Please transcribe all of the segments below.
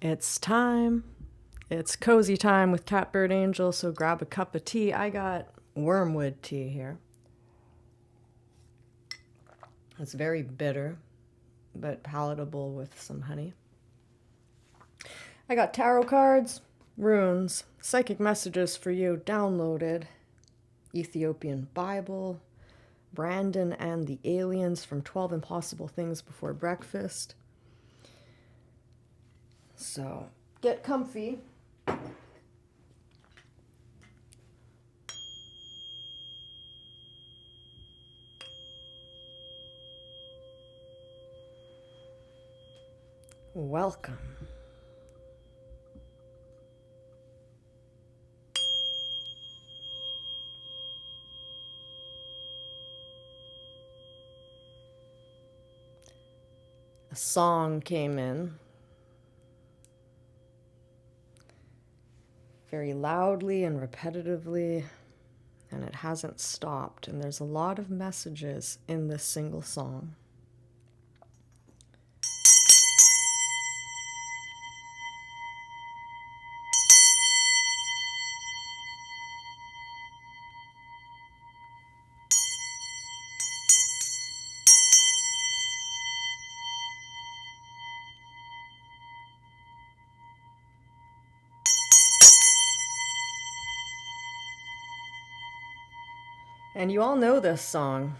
It's time. It's cozy time with Catbird Angel, so grab a cup of tea. I got wormwood tea here. It's very bitter, but palatable with some honey. I got tarot cards, runes, psychic messages for you downloaded, Ethiopian Bible, Brandon and the Aliens from 12 Impossible Things Before Breakfast. So get comfy. Welcome. A song came in very loudly and repetitively, and it hasn't stopped. And there's a lot of messages in this single song. And you all know this song.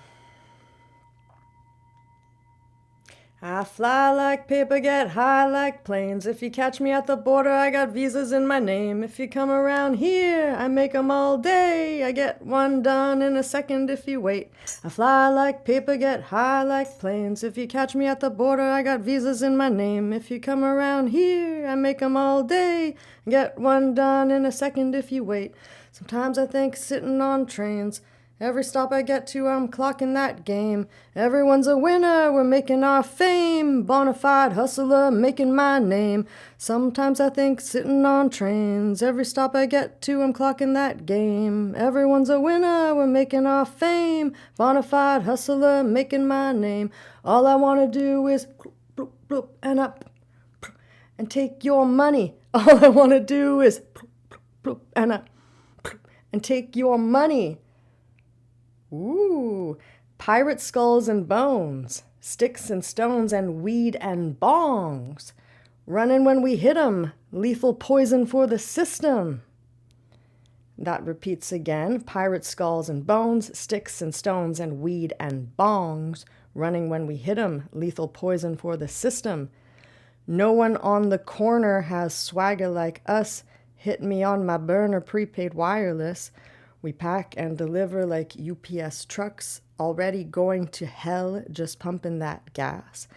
I fly like paper, get high like planes. If you catch me at the border, I got visas in my name. If you come around here, I make 'em all day. I get one done in a second if you wait. I fly like paper, get high like planes. If you catch me at the border, I got visas in my name. If you come around here, I make 'em all day. I get one done in a second if you wait. Sometimes I think sitting on trains. Every stop I get to, I'm clocking that game. Everyone's a winner, we're making our fame. Bonafide hustler, making my name. Sometimes I think sitting on trains. Every stop I get to, I'm clocking that game. Everyone's a winner, we're making our fame. Bonafide hustler, making my name. All I want to do is bloop, bloop, bloop, and up and take your money. All I want to do is bloop, bloop, bloop, and up and take your money. Ooh, pirate skulls and bones, sticks and stones and weed and bongs. Running when we hit 'em, lethal poison for the system. That repeats again, pirate skulls and bones, sticks and stones and weed and bongs. Running when we hit 'em, lethal poison for the system. No one on the corner has swagger like us, hit me on my burner prepaid wireless. We pack and deliver like UPS trucks, already going to hell, just pumping that gas.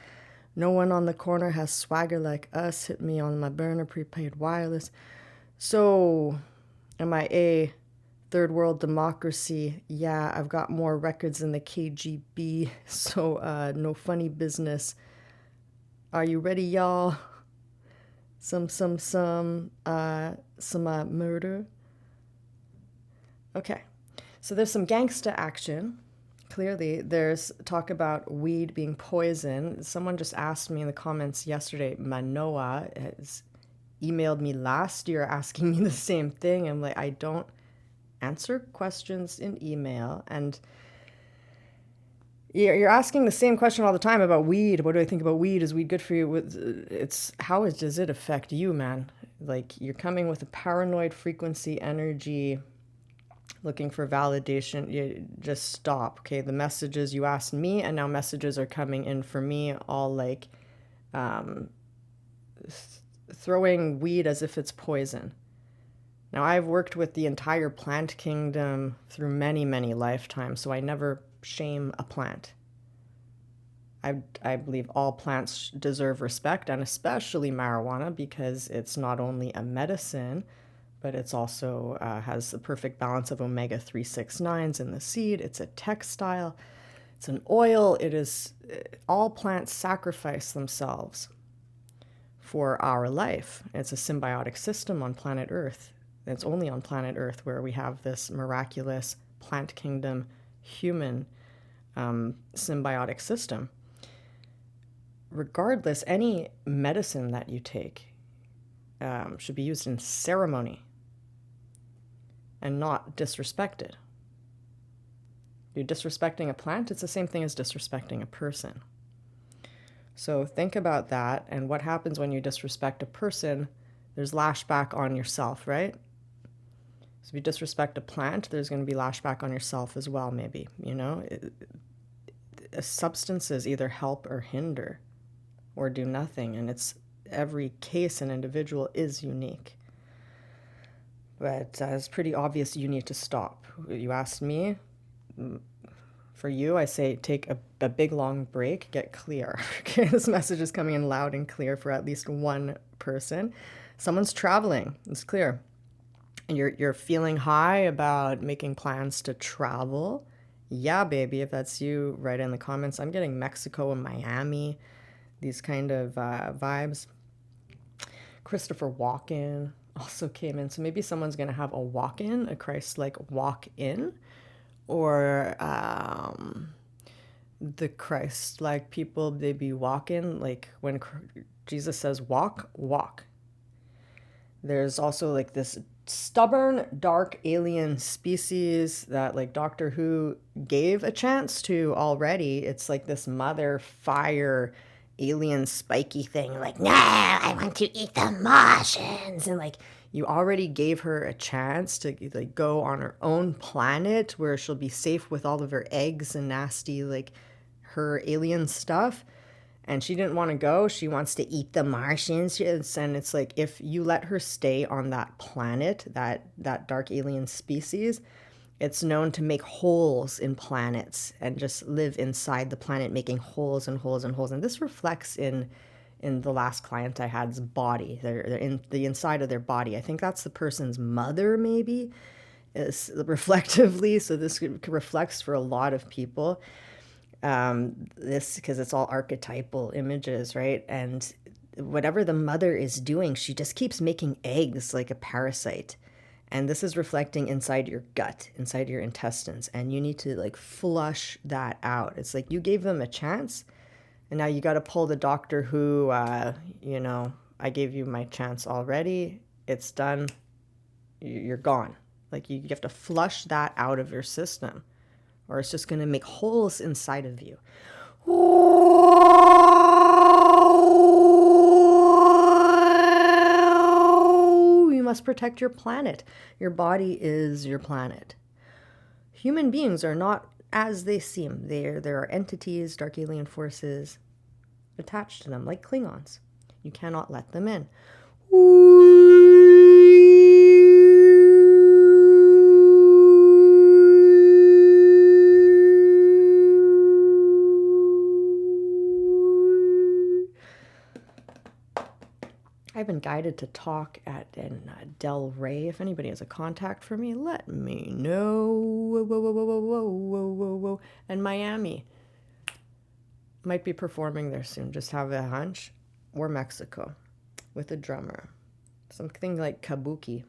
No one on the corner has swagger like us, hit me on my burner prepaid wireless. So, M.I.A, third world democracy, yeah, I've got more records than the KGB, so no funny business. Are you ready, y'all? Some murder? Okay, so there's some gangsta action. Clearly, there's talk about weed being poison. Someone just asked me in the comments yesterday, Manoa has emailed me last year asking me the same thing. I'm like, I don't answer questions in email. And you're asking the same question all the time about weed. What do I think about weed? Is weed good for you? Does it affect you, man? Like, you're coming with a paranoid frequency energy, looking for validation. You just stop. Okay, the messages you asked me, and now messages are coming in for me, all like throwing weed as if it's poison. Now, I've worked with the entire plant kingdom through many, many lifetimes, so I never shame a plant. I believe all plants deserve respect, and especially marijuana, because it's not only a medicine, but it's also has the perfect balance of omega-369s in the seed. It's a textile. It's an oil. It is, all plants sacrifice themselves for our life. It's a symbiotic system on planet Earth. It's only on planet Earth where we have this miraculous plant kingdom human symbiotic system. Regardless, any medicine that you take, should be used in ceremony and not disrespected. You're disrespecting a plant, it's the same thing as disrespecting a person. So think about that, and what happens when you disrespect a person, there's lashback on yourself, right? So if you disrespect a plant, there's going to be lashback on yourself as well, maybe, you know? Substances either help or hinder or do nothing, and it's every case and individual is unique. But it's pretty obvious you need to stop. You asked me, for you, I say take a big long break, get clear. Okay, this message is coming in loud and clear for at least one person. Someone's traveling, it's clear. And you're feeling high about making plans to travel. Yeah, baby, if that's you, write in the comments. I'm getting Mexico and Miami, these kind of vibes. Christopher Walken also came in. So maybe someone's going to have a walk-in, a Christ-like walk-in, or the Christ-like people, they be walking, like when Jesus says walk, walk. There's also like this stubborn dark alien species that like Doctor Who gave a chance to already. It's like this mother fire alien spiky thing, like, no, I want to eat the Martians, and like you already gave her a chance to like go on her own planet where she'll be safe with all of her eggs and nasty like her alien stuff, and she didn't want to go. She wants to eat the Martians, and it's like if you let her stay on that planet, that dark alien species, it's known to make holes in planets and just live inside the planet, making holes and holes and holes. And this reflects in the last client I had's body. They're in the inside of their body. I think that's the person's mother, maybe, is reflectively. So this reflects for a lot of people. This because it's all archetypal images, right? And whatever the mother is doing, she just keeps making eggs like a parasite. And this is reflecting inside your gut, inside your intestines. And you need to like flush that out. It's like you gave them a chance, and now you got to pull the Doctor Who, you know, I gave you my chance already. It's done. You're gone. Like you have to flush that out of your system, or it's just going to make holes inside of you. You must protect your planet. Your body is your planet. Human beings are not as they seem. There are entities, dark alien forces attached to them, like Klingons. You cannot let them in. I've been guided to talk in Del Rey. If anybody has a contact for me, let me know. Whoa, whoa, whoa, whoa, whoa, whoa, whoa, whoa. And Miami. Might be performing there soon. Just have a hunch. Or Mexico with a drummer. Something like kabuki.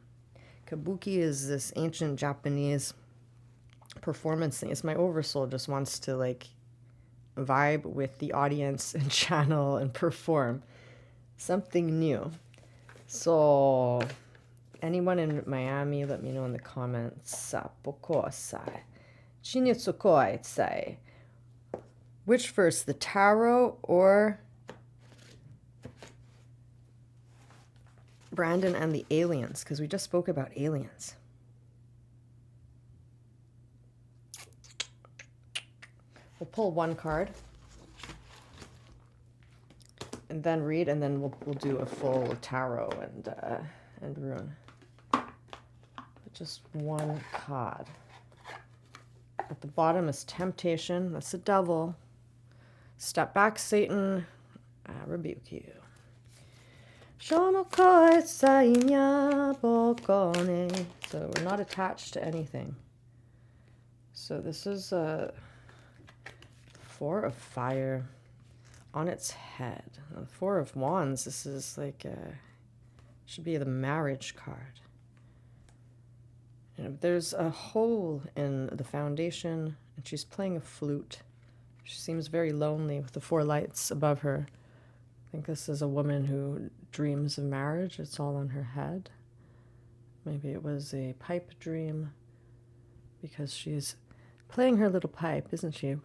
Kabuki is this ancient Japanese performance thing. It's my oversoul just wants to like vibe with the audience and channel and perform something new. So anyone in Miami, let me know in the comments. Which first, the tarot or Brandon and the aliens? Because we just spoke about aliens. We'll pull one card and then read, and then we'll do a full tarot and rune. But just one card. At the bottom is temptation. That's the devil. Step back, Satan. I rebuke you. So we're not attached to anything. So this is a Four of Fire on its head. The Four of Wands, this is like should be the marriage card. You know, there's a hole in the foundation, and she's playing a flute. She seems very lonely with the four lights above her. think this is a woman who dreams of marriage. It's all in her head. Maybe it was a pipe dream because she's playing her little pipe, isn't she? And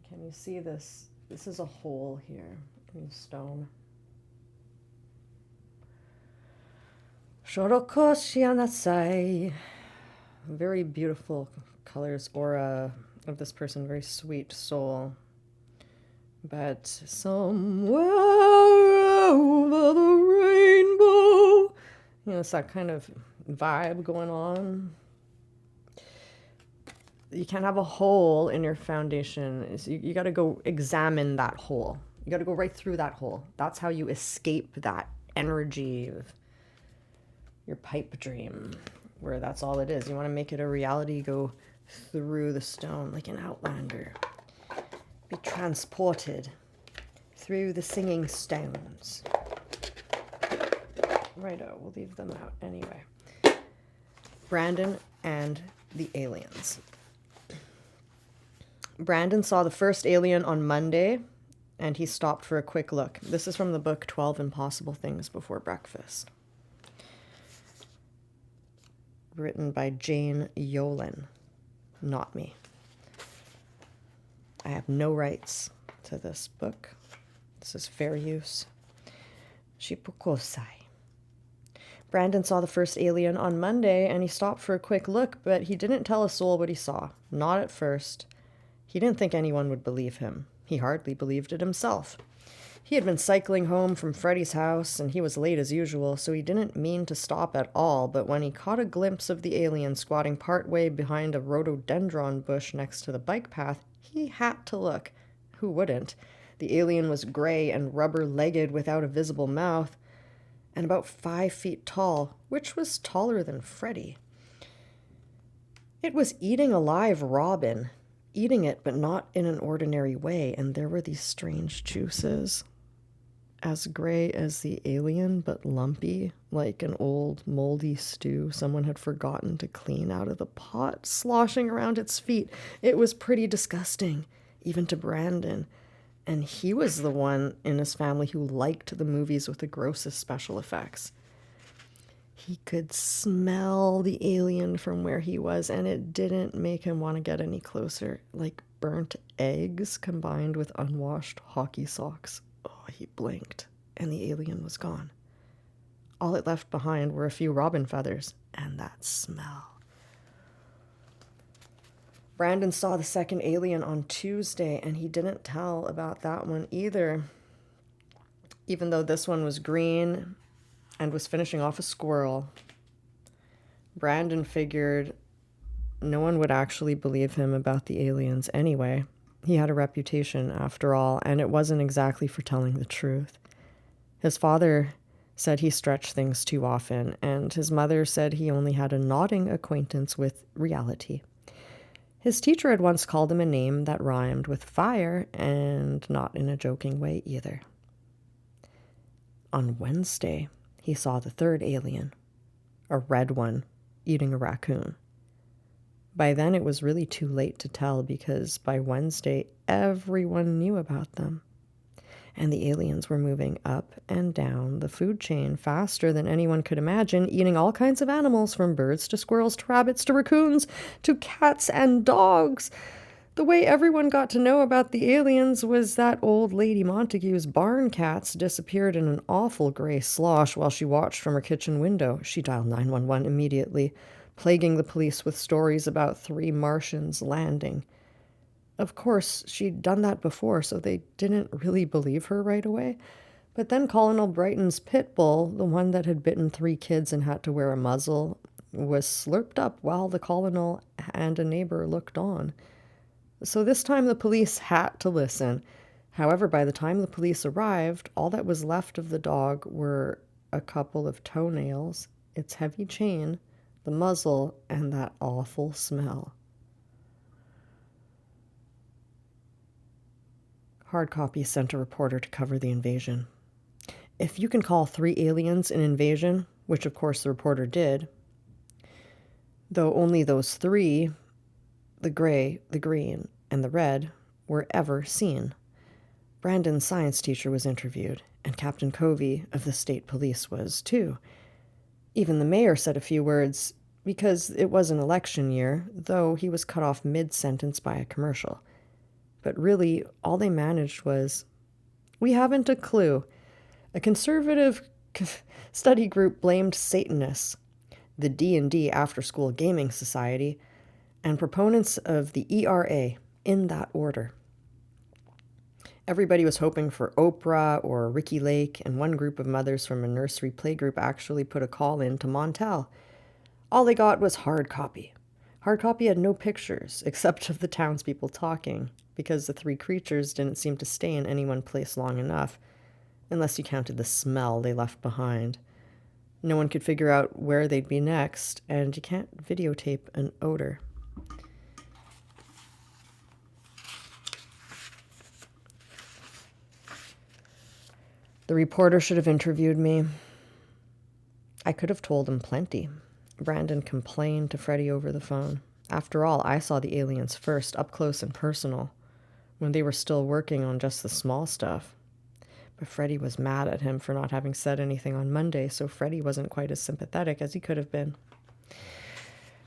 can you see this? This is a hole here in stone. Shorokoshi anasai. Very beautiful colors, aura of this person, very sweet soul. But somewhere over the rainbow, it's that kind of vibe going on. You can't have a hole in your foundation. You got to go examine that hole. You got to go right through that hole. That's how you escape that energy of your pipe dream, where that's all it is. You want to make it a reality, go through the stone like an outlander. Be transported through the singing stones. Righto, we'll leave them out anyway. Brandon and the aliens. Brandon saw the first alien on Monday, and he stopped for a quick look. This is from the book 12 Impossible Things Before Breakfast. Written by Jane Yolen, not me. I have no rights to this book. This is fair use. Shipukosai. Brandon saw the first alien on Monday, and he stopped for a quick look, but he didn't tell a soul what he saw. Not at first. He didn't think anyone would believe him. He hardly believed it himself. He had been cycling home from Freddie's house, and he was late as usual, so he didn't mean to stop at all, but when he caught a glimpse of the alien squatting partway behind a rhododendron bush next to the bike path, he had to look. Who wouldn't? The alien was gray and rubber-legged without a visible mouth, and about 5 feet tall, which was taller than Freddie. It was eating a live robin, eating it but not in an ordinary way, and there were these strange juices. As gray as the alien, but lumpy, like an old moldy stew someone had forgotten to clean out of the pot, sloshing around its feet. It was pretty disgusting, even to Brandon. And he was the one in his family who liked the movies with the grossest special effects. He could smell the alien from where he was, and it didn't make him want to get any closer, like burnt eggs combined with unwashed hockey socks. Oh, he blinked, and the alien was gone. All it left behind were a few robin feathers, and that smell. Brandon saw the second alien on Tuesday, and he didn't tell about that one either. Even though this one was green and was finishing off a squirrel, Brandon figured no one would actually believe him about the aliens anyway. He had a reputation, after all, and it wasn't exactly for telling the truth. His father said he stretched things too often, and his mother said he only had a nodding acquaintance with reality. His teacher had once called him a name that rhymed with fire, and not in a joking way either. On Wednesday, he saw the third alien, a red one, eating a raccoon. By then, it was really too late to tell because by Wednesday, everyone knew about them. And the aliens were moving up and down the food chain faster than anyone could imagine, eating all kinds of animals, from birds to squirrels to rabbits to raccoons to cats and dogs. The way everyone got to know about the aliens was that old lady Montague's barn cats disappeared in an awful gray slosh while she watched from her kitchen window. She dialed 911 immediately, plaguing the police with stories about 3 Martians landing. Of course, she'd done that before, so they didn't really believe her right away. But then Colonel Brighton's pit bull, the one that had bitten 3 kids and had to wear a muzzle, was slurped up while the colonel and a neighbor looked on. So this time the police had to listen. However, by the time the police arrived, all that was left of the dog were a couple of toenails, its heavy chain, the muzzle, and that awful smell. Hard Copy sent a reporter to cover the invasion. If you can call 3 aliens an invasion, which of course the reporter did, though only those 3, the gray, the green, and the red, were ever seen. Brandon's science teacher was interviewed, and Captain Covey of the state police was too. Even the mayor said a few words, because it was an election year, though he was cut off mid-sentence by a commercial. But really, all they managed was, "We haven't a clue." A conservative study group blamed Satanists, the D&D After-School Gaming Society, and proponents of the M.I.A, in that order. Everybody was hoping for Oprah or Ricky Lake, and one group of mothers from a nursery playgroup actually put a call in to Montel. All they got was hard copy. Hard copy had no pictures, except of the townspeople talking, because the three creatures didn't seem to stay in any one place long enough, unless you counted the smell they left behind. No one could figure out where they'd be next, and you can't videotape an odor. The reporter should have interviewed me. I could have told him plenty. Brandon complained to Freddie over the phone. After all, I saw the aliens first, up close and personal, when they were still working on just the small stuff. But Freddie was mad at him for not having said anything on Monday, so Freddie wasn't quite as sympathetic as he could have been.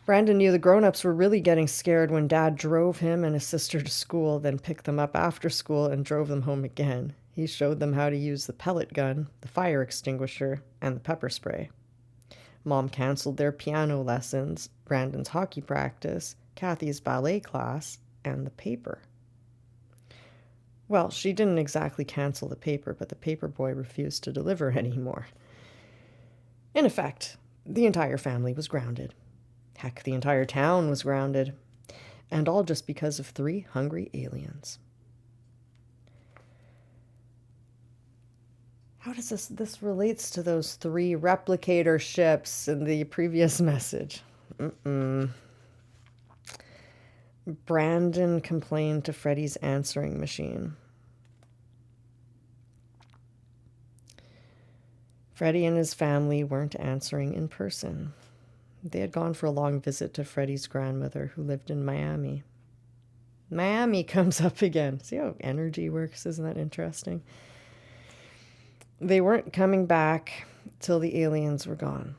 Brandon knew the grown-ups were really getting scared when Dad drove him and his sister to school, then picked them up after school and drove them home again. He showed them how to use the pellet gun, the fire extinguisher, and the pepper spray. Mom canceled their piano lessons, Brandon's hockey practice, Kathy's ballet class, and the paper. Well, she didn't exactly cancel the paper, but the paper boy refused to deliver anymore. In effect, the entire family was grounded. Heck, the entire town was grounded. And all just because of 3 hungry aliens. How does this relates to those 3 replicator ships in the previous message? Brandon complained to Freddie's answering machine. Freddie and his family weren't answering in person. They had gone for a long visit to Freddie's grandmother, who lived in Miami. Miami comes up again. See how energy works? Isn't that interesting? They weren't coming back till the aliens were gone.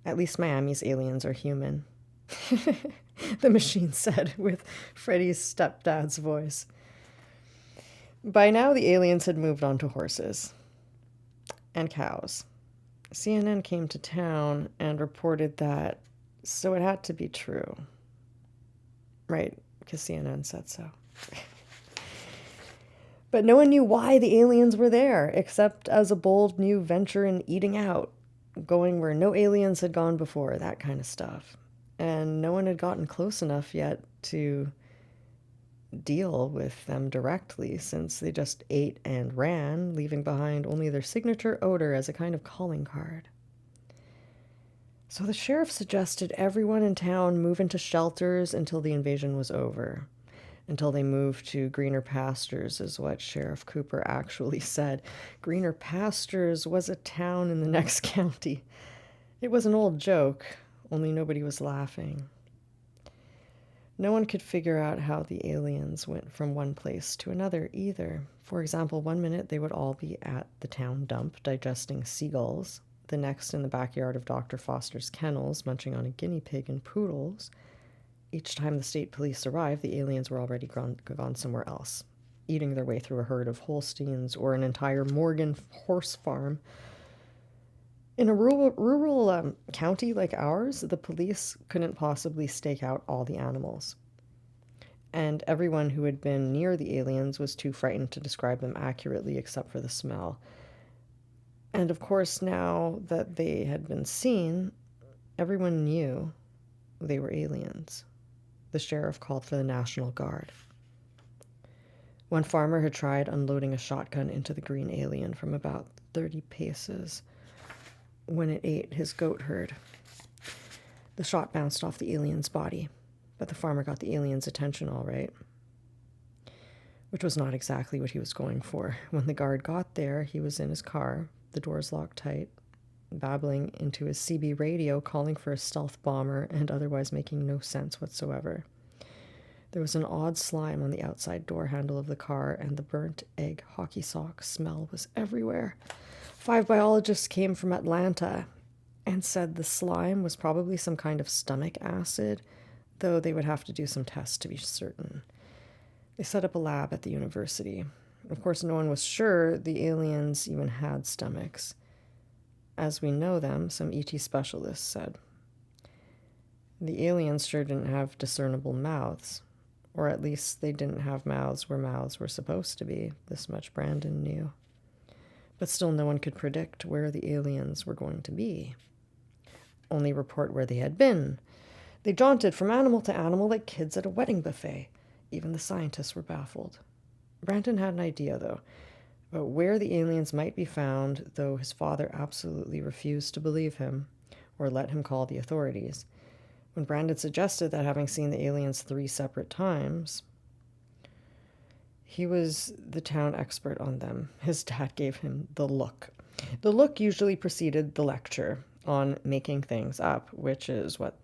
At least Miami's aliens are human, the machine said with Freddie's stepdad's voice. By now, the aliens had moved on to horses and cows. CNN came to town and reported that, so it had to be true. Right, because CNN said so. But no one knew why the aliens were there, except as a bold new venture in eating out, going where no aliens had gone before, that kind of stuff. And no one had gotten close enough yet to deal with them directly, since they just ate and ran, leaving behind only their signature odor as a kind of calling card. So the sheriff suggested everyone in town move into shelters until the invasion was over. Until they moved to greener pastures, is what Sheriff Cooper actually said. Greener Pastures was a town in the next county. It was an old joke, only nobody was laughing. No one could figure out how the aliens went from one place to another either. For example, one minute they would all be at the town dump digesting seagulls, the next in the backyard of Dr. Foster's kennels munching on a guinea pig and poodles. Each time the state police arrived, the aliens were already gone somewhere else, eating their way through a herd of Holsteins or an entire Morgan horse farm. In a rural county like ours, the police couldn't possibly stake out all the animals. And everyone who had been near the aliens was too frightened to describe them accurately except for the smell. And of course, now that they had been seen, everyone knew they were aliens. The sheriff called for the National Guard. One farmer had tried unloading a shotgun into the green alien from about 30 paces when it ate his goat herd. The shot bounced off the alien's body, but the farmer got the alien's attention all right, which was not exactly what he was going for. When the guard got there, he was in his car, the doors locked tight, babbling into his CB radio, calling for a stealth bomber and otherwise making no sense whatsoever. There was an odd slime on the outside door handle of the car, and the burnt egg hockey sock smell was everywhere. 5 biologists came from Atlanta and said the slime was probably some kind of stomach acid, though they would have to do some tests to be certain. They set up a lab at the university. Of course, no one was sure the aliens even had stomachs. As we know them, some ET specialists said. The aliens sure didn't have discernible mouths, or at least they didn't have mouths where mouths were supposed to be. This much Brandon knew. But still no one could predict where the aliens were going to be. Only report where they had been. They jaunted from animal to animal like kids at a wedding buffet. Even the scientists were baffled. Brandon had an idea, though, about where the aliens might be found, though his father absolutely refused to believe him or let him call the authorities. When Brandon suggested that, having seen the aliens 3 separate times, he was the town expert on them. His dad gave him the look. The look usually preceded the lecture on making things up, which is what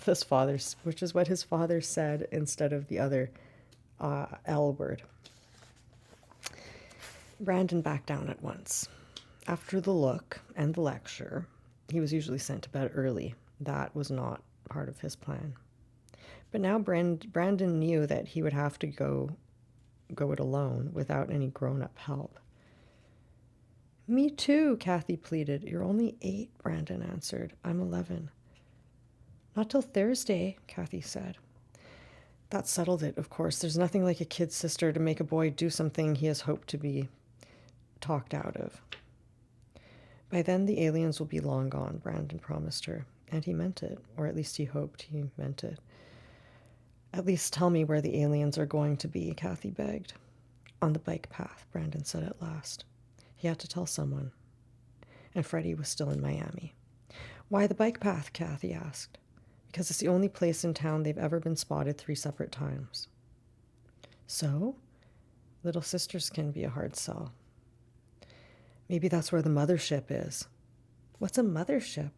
his father said instead of the other L word. Brandon backed down at once. After the look and the lecture, he was usually sent to bed early. That was not part of his plan. But now Brandon knew that he would have to go it alone without any grown-up help. Me too, Kathy pleaded. You're only 8, Brandon answered. I'm 11. Not till Thursday, Kathy said. That settled it, of course. There's nothing like a kid sister to make a boy do something he has hoped to be talked out of. By then, the aliens will be long gone, Brandon promised her. And he meant it, or at least he hoped he meant it. At least tell me where the aliens are going to be, Kathy begged. On the bike path, Brandon said at last. He had to tell someone. And Freddie was still in Miami. Why the bike path, Kathy asked. Because it's the only place in town they've ever been spotted 3 separate times. So? Little sisters can be a hard sell. Maybe that's where the mothership is. What's a mothership?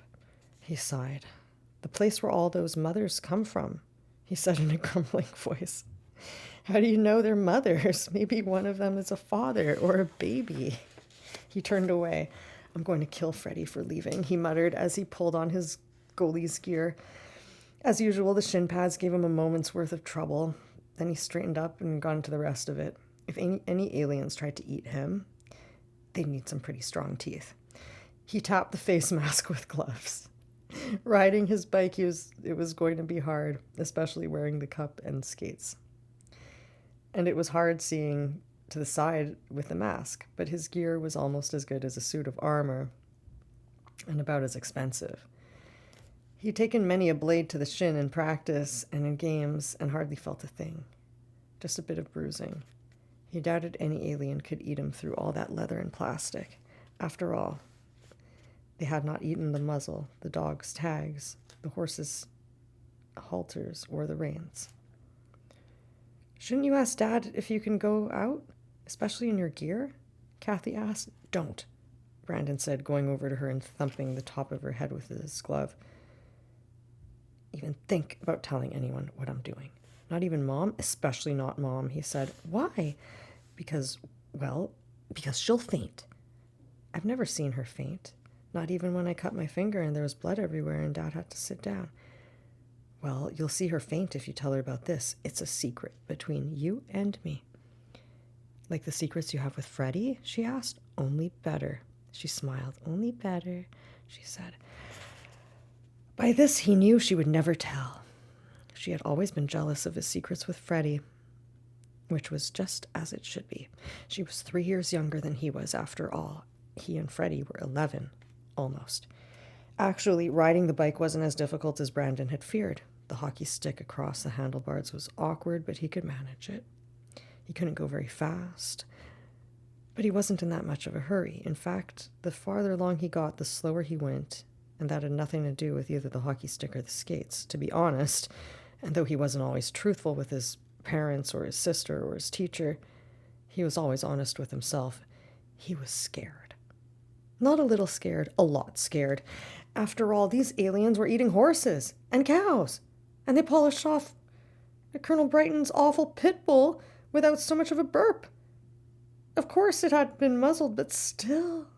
He sighed. The place where all those mothers come from, he said in a grumbling voice. How do you know they're mothers? Maybe one of them is a father or a baby. He turned away. I'm going to kill Freddie for leaving, he muttered as he pulled on his goalie's gear. As usual, the shin pads gave him a moment's worth of trouble. Then he straightened up and got into the rest of it. If any aliens tried to eat him, they'd need some pretty strong teeth. He tapped the face mask with gloves. Riding his bike, it was going to be hard, especially wearing the cup and skates. And it was hard seeing to the side with the mask, but his gear was almost as good as a suit of armor and about as expensive. He'd taken many a blade to the shin in practice and in games and hardly felt a thing, just a bit of bruising. He doubted any alien could eat him through all that leather and plastic. After all, they had not eaten the muzzle, the dog's tags, the horse's halters, or the reins. Shouldn't you ask Dad if you can go out, especially in your gear? Kathy asked. Don't, Brandon said, going over to her and thumping the top of her head with his glove. Even think about telling anyone what I'm doing. Not even Mom, especially not Mom, he said. Why? Because she'll faint. I've never seen her faint. Not even when I cut my finger and there was blood everywhere and Dad had to sit down. Well, you'll see her faint if you tell her about this. It's a secret between you and me. Like the secrets you have with Freddie? She asked. Only better. She smiled. Only better, she said. By this, he knew she would never tell. She had always been jealous of his secrets with Freddie, which was just as it should be. She was 3 years younger than he was, after all. He and Freddie were 11. Almost. Actually, riding the bike wasn't as difficult as Brandon had feared. The hockey stick across the handlebars was awkward, but he could manage it. He couldn't go very fast, but he wasn't in that much of a hurry. In fact, the farther along he got, the slower he went, and that had nothing to do with either the hockey stick or the skates. To be honest, and though he wasn't always truthful with his parents or his sister or his teacher, he was always honest with himself. He was scared. Not a little scared, a lot scared. After all, these aliens were eating horses and cows, and they polished off Colonel Brighton's awful pit bull without so much of a burp. Of course it had been muzzled, but still.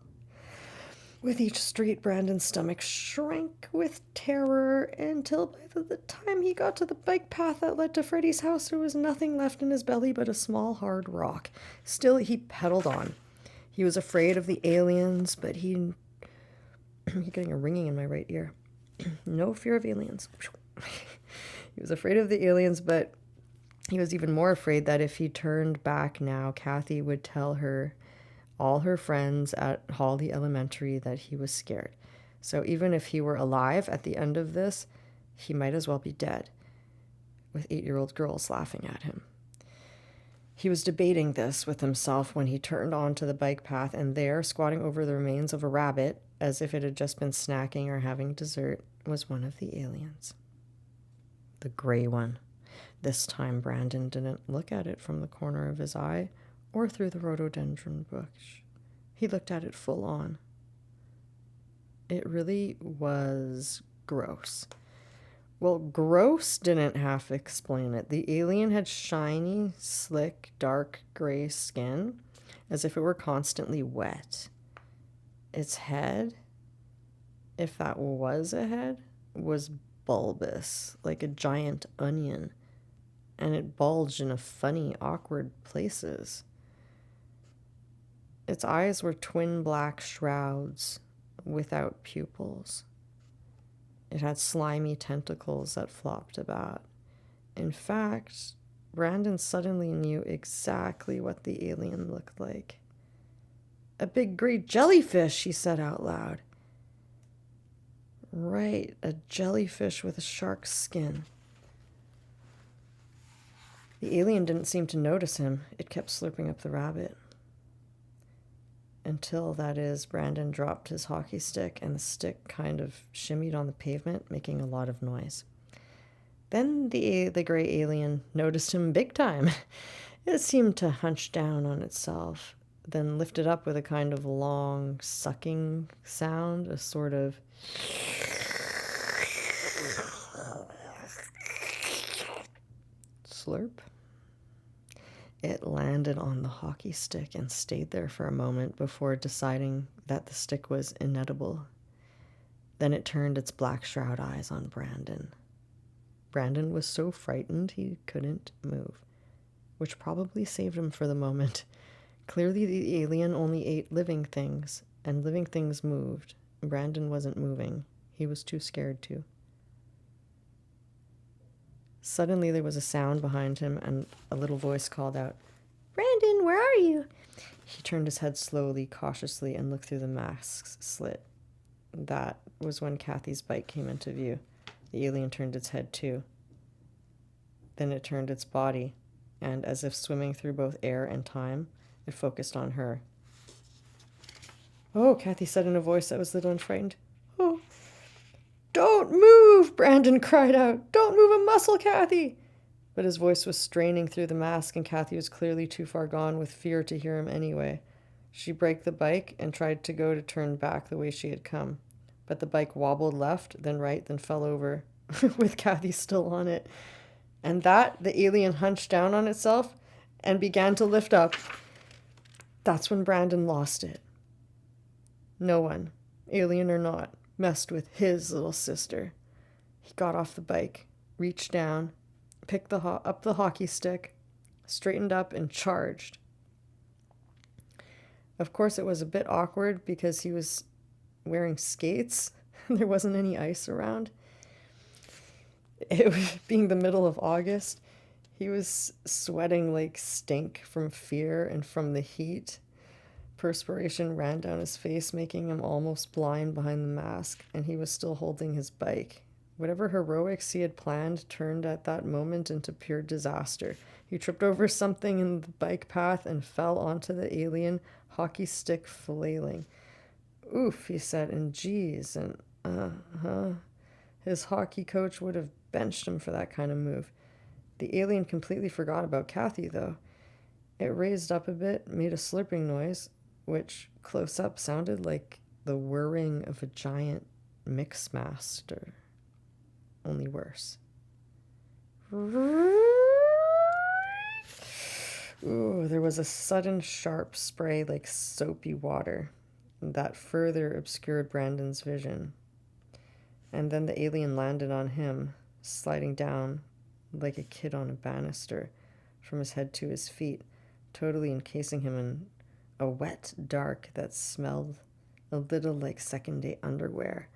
With each street, Brandon's stomach shrank with terror until by the time he got to the bike path that led to Freddy's house, there was nothing left in his belly but a small hard rock. Still, he pedaled on. He was afraid of the aliens, but I'm getting a ringing in my right ear. No fear of aliens. He was afraid of the aliens, but he was even more afraid that if he turned back now, Kathy would tell all her friends at Holly Elementary that he was scared. So even if he were alive at the end of this, he might as well be dead, with 8-year-old girls laughing at him. He was debating this with himself when he turned onto the bike path, and there, squatting over the remains of a rabbit, as if it had just been snacking or having dessert, was one of the aliens. The gray one. This time Brandon didn't look at it from the corner of his eye or through the rhododendron bush. He looked at it full on. It really was gross. Well, gross didn't have to explain it. The alien had shiny, slick, dark gray skin, as if it were constantly wet. Its head, if that was a head, was bulbous, like a giant onion, and it bulged in a funny, awkward places. Its eyes were twin black shrouds without pupils. It had slimy tentacles that flopped about. In fact, Brandon suddenly knew exactly what the alien looked like. A big gray jellyfish, he said out loud. Right, a jellyfish with a shark's skin. The alien didn't seem to notice him. It kept slurping up the rabbit. Until, that is, Brandon dropped his hockey stick and the stick kind of shimmied on the pavement, making a lot of noise. Then the gray alien noticed him big time. It seemed to hunch down on itself, then lifted up with a kind of long sucking sound, a sort of slurp. It landed on the hockey stick and stayed there for a moment before deciding that the stick was inedible. Then it turned its black shroud eyes on Brandon. Brandon was so frightened he couldn't move, which probably saved him for the moment. Clearly the alien only ate living things, and living things moved. Brandon wasn't moving. He was too scared to. Suddenly there was a sound behind him, and a little voice called out, "Brandon, where are you?" He turned his head slowly, cautiously, and looked through the mask's slit. That was when Kathy's bike came into view. The alien turned its head too. Then it turned its body, and as if swimming through both air and time, it focused on her. "Oh," Kathy said in a voice that was little and frightened. "Oh, don't move!" Brandon cried out. "Don't move a muscle, Kathy!" But his voice was straining through the mask, and Kathy was clearly too far gone with fear to hear him anyway. She braked the bike and tried to go to turn back the way she had come. But the bike wobbled left, then right, then fell over, with Kathy still on it. And the alien hunched down on itself and began to lift up. That's when Brandon lost it. No one, alien or not, messed with his little sister. He got off the bike, reached down, picked up the hockey stick, straightened up, and charged. Of course, it was a bit awkward because he was wearing skates. There wasn't any ice around. It was being the middle of August. He was sweating like stink from fear and from the heat. Perspiration ran down his face, making him almost blind behind the mask, and he was still holding his bike. Whatever heroics he had planned turned at that moment into pure disaster. He tripped over something in the bike path and fell onto the alien, hockey stick flailing. "Oof," he said, and geez, and His hockey coach would have benched him for that kind of move. The alien completely forgot about Kathy, though. It raised up a bit, made a slurping noise, which, close up, sounded like the whirring of a giant mix master, only worse. Ooh, there was a sudden sharp spray like soapy water that further obscured Brandon's vision. And then the alien landed on him, sliding down like a kid on a banister from his head to his feet, totally encasing him in a wet dark that smelled a little like second-day underwear,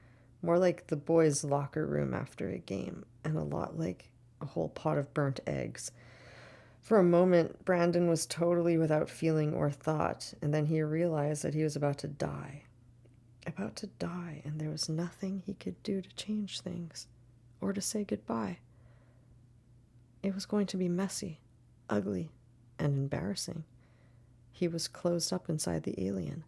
more like the boys' locker room after a game, and a lot like a whole pot of burnt eggs. For a moment, Brandon was totally without feeling or thought, and then he realized that he was about to die. About to die, and there was nothing he could do to change things or to say goodbye. It was going to be messy, ugly, and embarrassing. He was closed up inside the alien,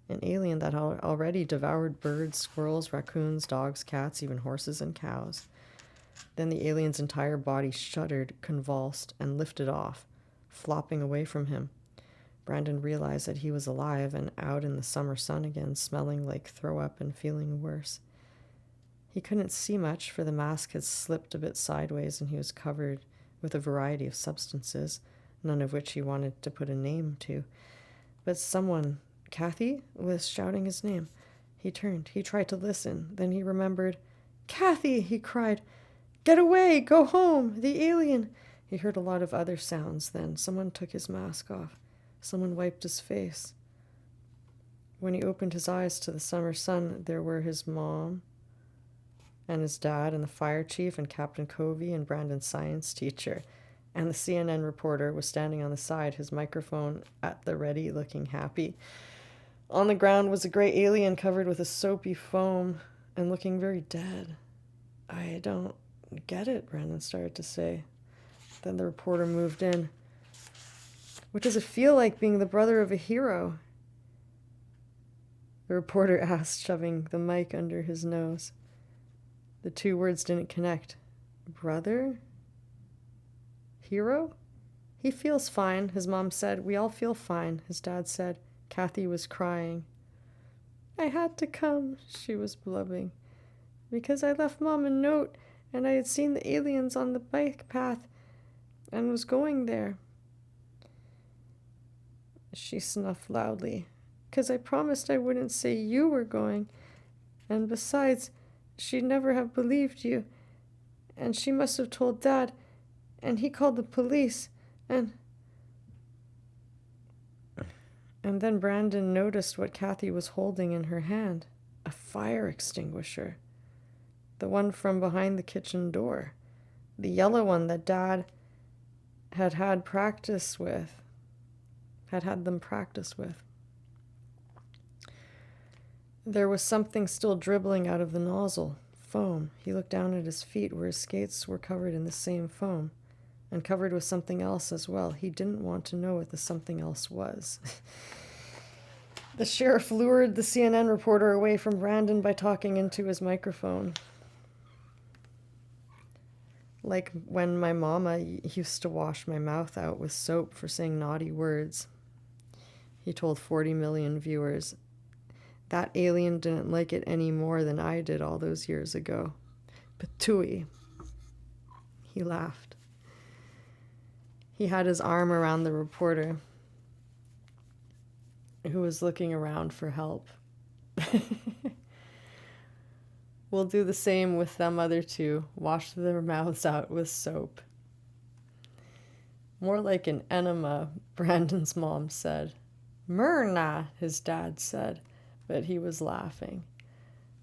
an alien that already devoured birds, squirrels, raccoons, dogs, cats, even horses and cows. Then the alien's entire body shuddered, convulsed, and lifted off, flopping away from him. Brandon realized that he was alive and out in the summer sun again, smelling like throw up and feeling worse. He couldn't see much, for the mask had slipped a bit sideways and he was covered with a variety of substances, none of which he wanted to put a name to. But someone, Kathy, was shouting his name. He turned. He tried to listen. Then he remembered. "Kathy!" he cried. "Get away! Go home! The alien!" He heard a lot of other sounds then. Someone took his mask off. Someone wiped his face. When he opened his eyes to the summer sun, there were his mom and his dad and the fire chief and Captain Covey and Brandon's science teacher. And the CNN reporter was standing on the side, his microphone at the ready, looking happy. On the ground was a gray alien covered with a soapy foam and looking very dead. "I don't get it," Brandon started to say. Then the reporter moved in. "What does it feel like being the brother of a hero?" the reporter asked, shoving the mic under his nose. The two words didn't connect. Brother? Hero? "He feels fine," his mom said. "We all feel fine," his dad said. Kathy was crying. "I had to come," she was blubbing, "because I left Mom a note, and I had seen the aliens on the bike path and was going there." She snuffed loudly. "'Cause I promised I wouldn't say you were going. And besides, she'd never have believed you. And she must have told Dad, and he called the police, and then Brandon noticed what Kathy was holding in her hand. A fire extinguisher. The one from behind the kitchen door. The yellow one that Dad had them practice with. There was something still dribbling out of the nozzle. Foam. He looked down at his feet where his skates were covered in the same foam. And covered with something else as well. He didn't want to know what the something else was. The sheriff lured the CNN reporter away from Brandon by talking into his microphone. "Like when my mama used to wash my mouth out with soap for saying naughty words," he told 40 million viewers. "That alien didn't like it any more than I did all those years ago. Patooey." He laughed. He had his arm around the reporter, who was looking around for help. "We'll do the same with them other two. Wash their mouths out with soap." "More like an enema," Brandon's mom said. "Myrna," his dad said, but he was laughing.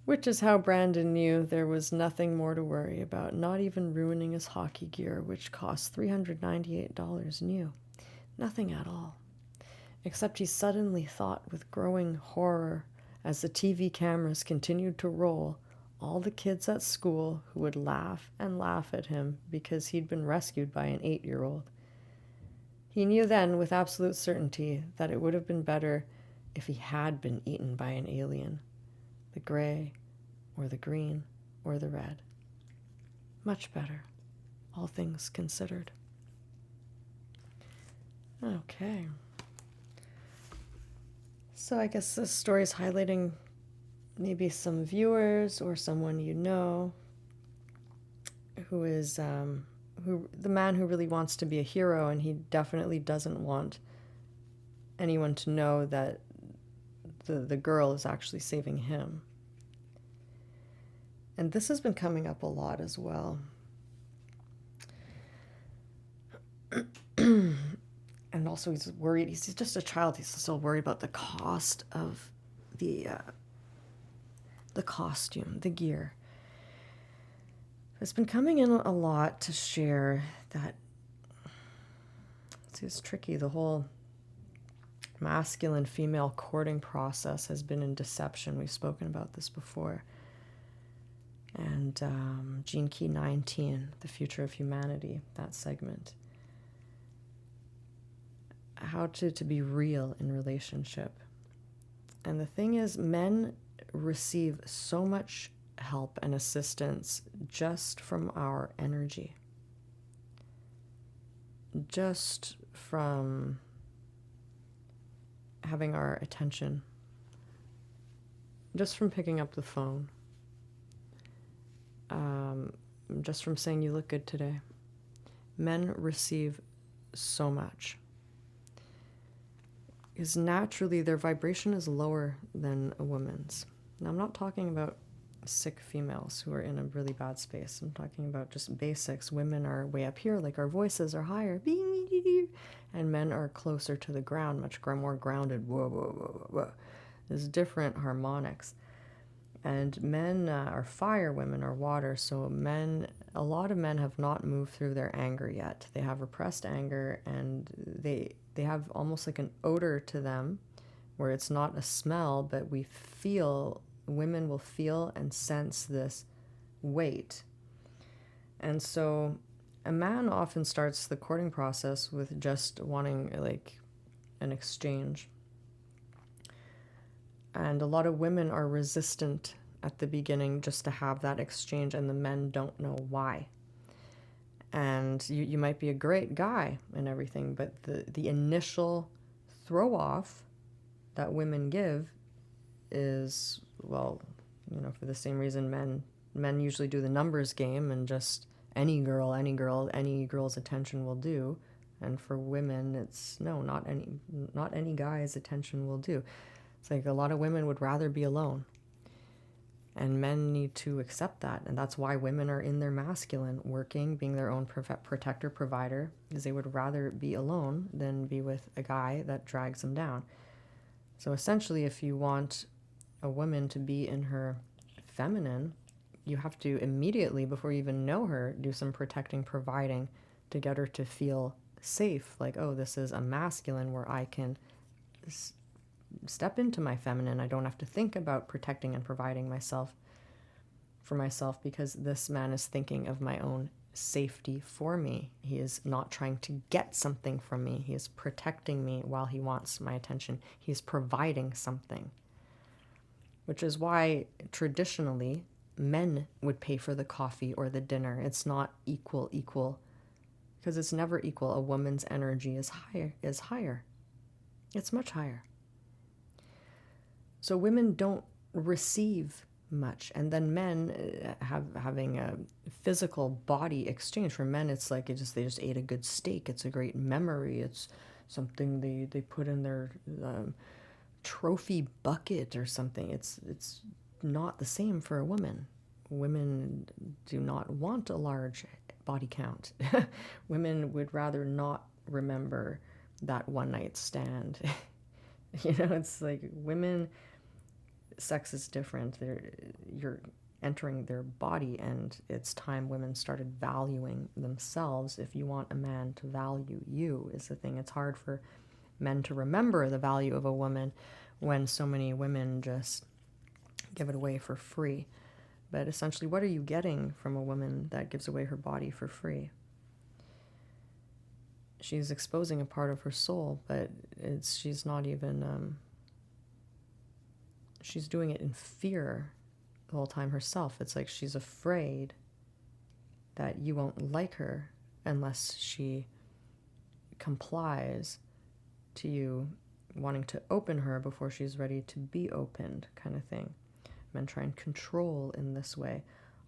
Which is how Brandon knew there was nothing more to worry about, not even ruining his hockey gear, which cost $398 new. Nothing at all. Except he suddenly thought with growing horror, as the TV cameras continued to roll, all the kids at school who would laugh and laugh at him because he'd been rescued by an 8-year-old. He knew then with absolute certainty that it would have been better if he had been eaten by an alien. The gray, or the green, or the red. Much better, all things considered. Okay. So I guess this story is highlighting maybe some viewers or someone you know who the man who really wants to be a hero, and he definitely doesn't want anyone to know that the girl is actually saving him. And this has been coming up a lot as well. And also he's worried, he's just a child, he's still worried about the cost of the costume, the gear. It's been coming in a lot to share that it's tricky. The whole masculine female courting process has been in deception. We've spoken about this before. And Gene Key 19, The Future of Humanity, that segment. How to be real in relationship. And the thing is, men receive so much help and assistance just from our energy. Just from having our attention. Just from picking up the phone. Just from saying you look good today. Men receive so much. Because naturally their vibration is lower than a woman's. Now I'm not talking about sick females who are in a really bad space. I'm talking about just basics. Women are way up here, like our voices are higher. And men are closer to the ground, much more grounded. Whoa, whoa, whoa, whoa. There's different harmonics. And men are fire, women are water. So a lot of men have not moved through their anger yet. They have repressed anger, and they have almost like an odor to them where it's not a smell, but women will feel and sense this weight. And so a man often starts the courting process with just wanting like an exchange. And a lot of women are resistant at the beginning just to have that exchange, and the men don't know why. And you might be a great guy and everything, but the initial throw off that women give is, well, for the same reason men usually do the numbers game, and just any girl's attention will do. And for women, it's no, not any guy's attention will do. It's like a lot of women would rather be alone. And men need to accept that. And that's why women are in their masculine, working, being their own protector, provider, because they would rather be alone than be with a guy that drags them down. So essentially, if you want a woman to be in her feminine, you have to immediately, before you even know her, do some protecting, providing to get her to feel safe. Like, oh, this is a masculine where I can step into my feminine. I don't have to think about protecting and providing for myself, because this man is thinking of my own safety for me. He is not trying to get something from me. He is protecting me while he wants my attention. He's providing something. Which is why traditionally men would pay for the coffee or the dinner. It's not equal, because it's never equal. A woman's energy is higher. It's much higher. So women don't receive much, and then men having a physical body exchange. For men, it's like they just ate a good steak. It's a great memory. It's something they put in their trophy bucket or something. It's not the same for a woman. Women do not want a large body count. Women would rather not remember that one night stand. It's like women, sex is different. You're entering their body, and it's time women started valuing themselves. If you want a man to value you, is the thing. It's hard for men to remember the value of a woman when so many women just give it away for free. But essentially, what are you getting from a woman that gives away her body for free? She's exposing a part of her soul, but she's not even, she's doing it in fear the whole time herself. It's like she's afraid that you won't like her unless she complies to you wanting to open her before she's ready to be opened, kind of thing. Men try and control in this way.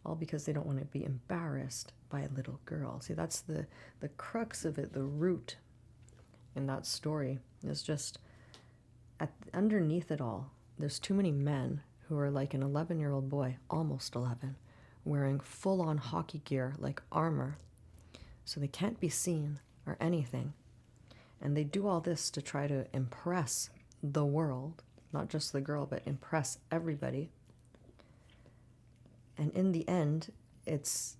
all because they don't want to be embarrassed by a little girl. See, that's the crux of it, the root in that story is just underneath it all, there's too many men who are like an 11-year-old boy, almost 11, wearing full-on hockey gear like armor, so they can't be seen or anything. And they do all this to try to impress the world, not just the girl, but impress everybody. And in the end, it's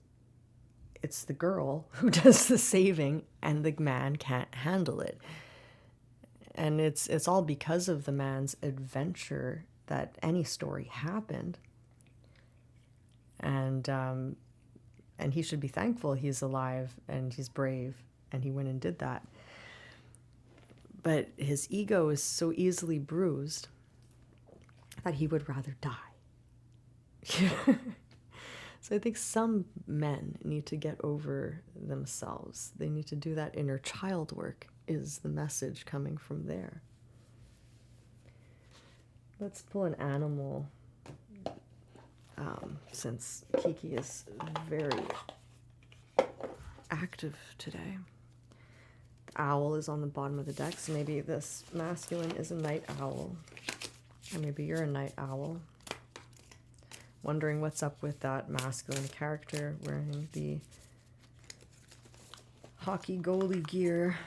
the girl who does the saving, and the man can't handle it. And it's all because of the man's adventure that any story happened. And he should be thankful he's alive and he's brave and he went and did that. But his ego is so easily bruised that he would rather die. So I think some men need to get over themselves. They need to do that inner child work, is the message coming from there. Let's pull an animal, since Kiki is very active today. The owl is on the bottom of the deck, so maybe this masculine is a night owl, or maybe you're a night owl. Wondering what's up with that masculine character wearing the hockey goalie gear.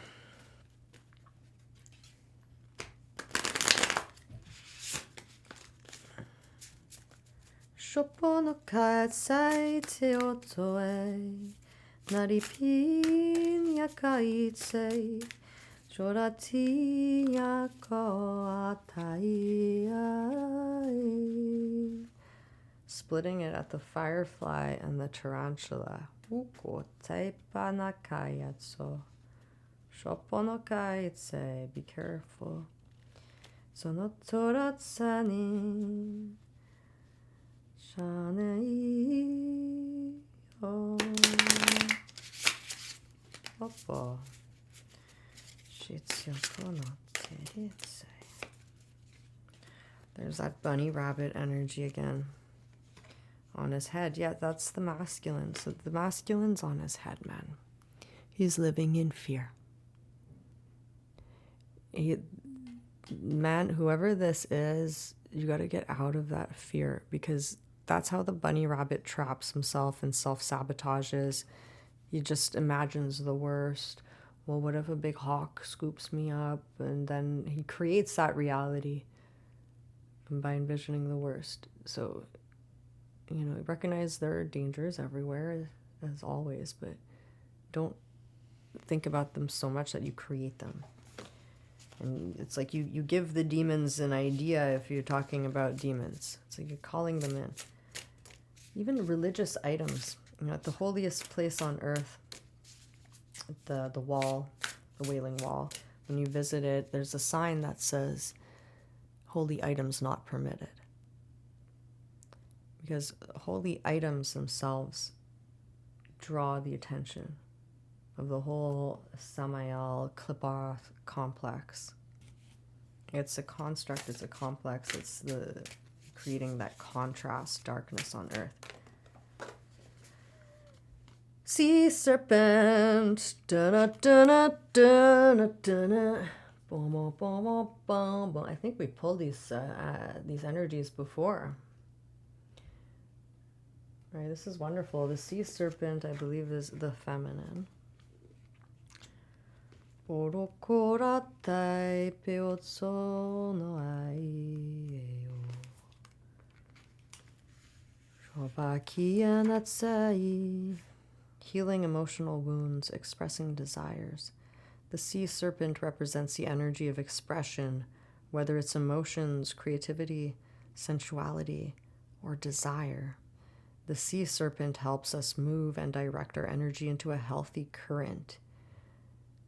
Shopo no kaetsai te otoe, naripin ya kaitsei, chorati ya ko atai ai. Splitting it at the firefly and the tarantula. Uko teipa na kayatso. Shopo no kaitse. Be careful. Sono toratsani. Shanei. Oh. Oppo. Shitsyoko no teritse. There's that bunny rabbit energy again. On his head. Yeah, that's the masculine. So the masculine's on his head, man. He's living in fear. Man, whoever this is, you got to get out of that fear, because that's how the bunny rabbit traps himself and self-sabotages. He just imagines the worst. Well, what if a big hawk scoops me up? And then he creates that reality by envisioning the worst. So, you know, recognize there are dangers everywhere, as always, but don't think about them so much that you create them. And it's like you give the demons an idea if you're talking about demons. It's like you're calling them in. Even religious items, you know, at the holiest place on earth, the wall, the Wailing Wall, when you visit it, there's a sign that says, holy items not permitted. Because holy items themselves draw the attention of the whole Samael Klippa complex. It's a construct, it's a complex, it's the creating that contrast, darkness on earth. Sea serpent, da-da-da-da-da-da-da. Boom, boom, boom, boom, boom. I think we pulled these energies before. Right, this is wonderful. The sea serpent, I believe, is the feminine. Orokoratai peotso no ai eo. Shobakia natsai. Healing emotional wounds, expressing desires. The sea serpent represents the energy of expression, whether it's emotions, creativity, sensuality, or desire. The sea serpent helps us move and direct our energy into a healthy current.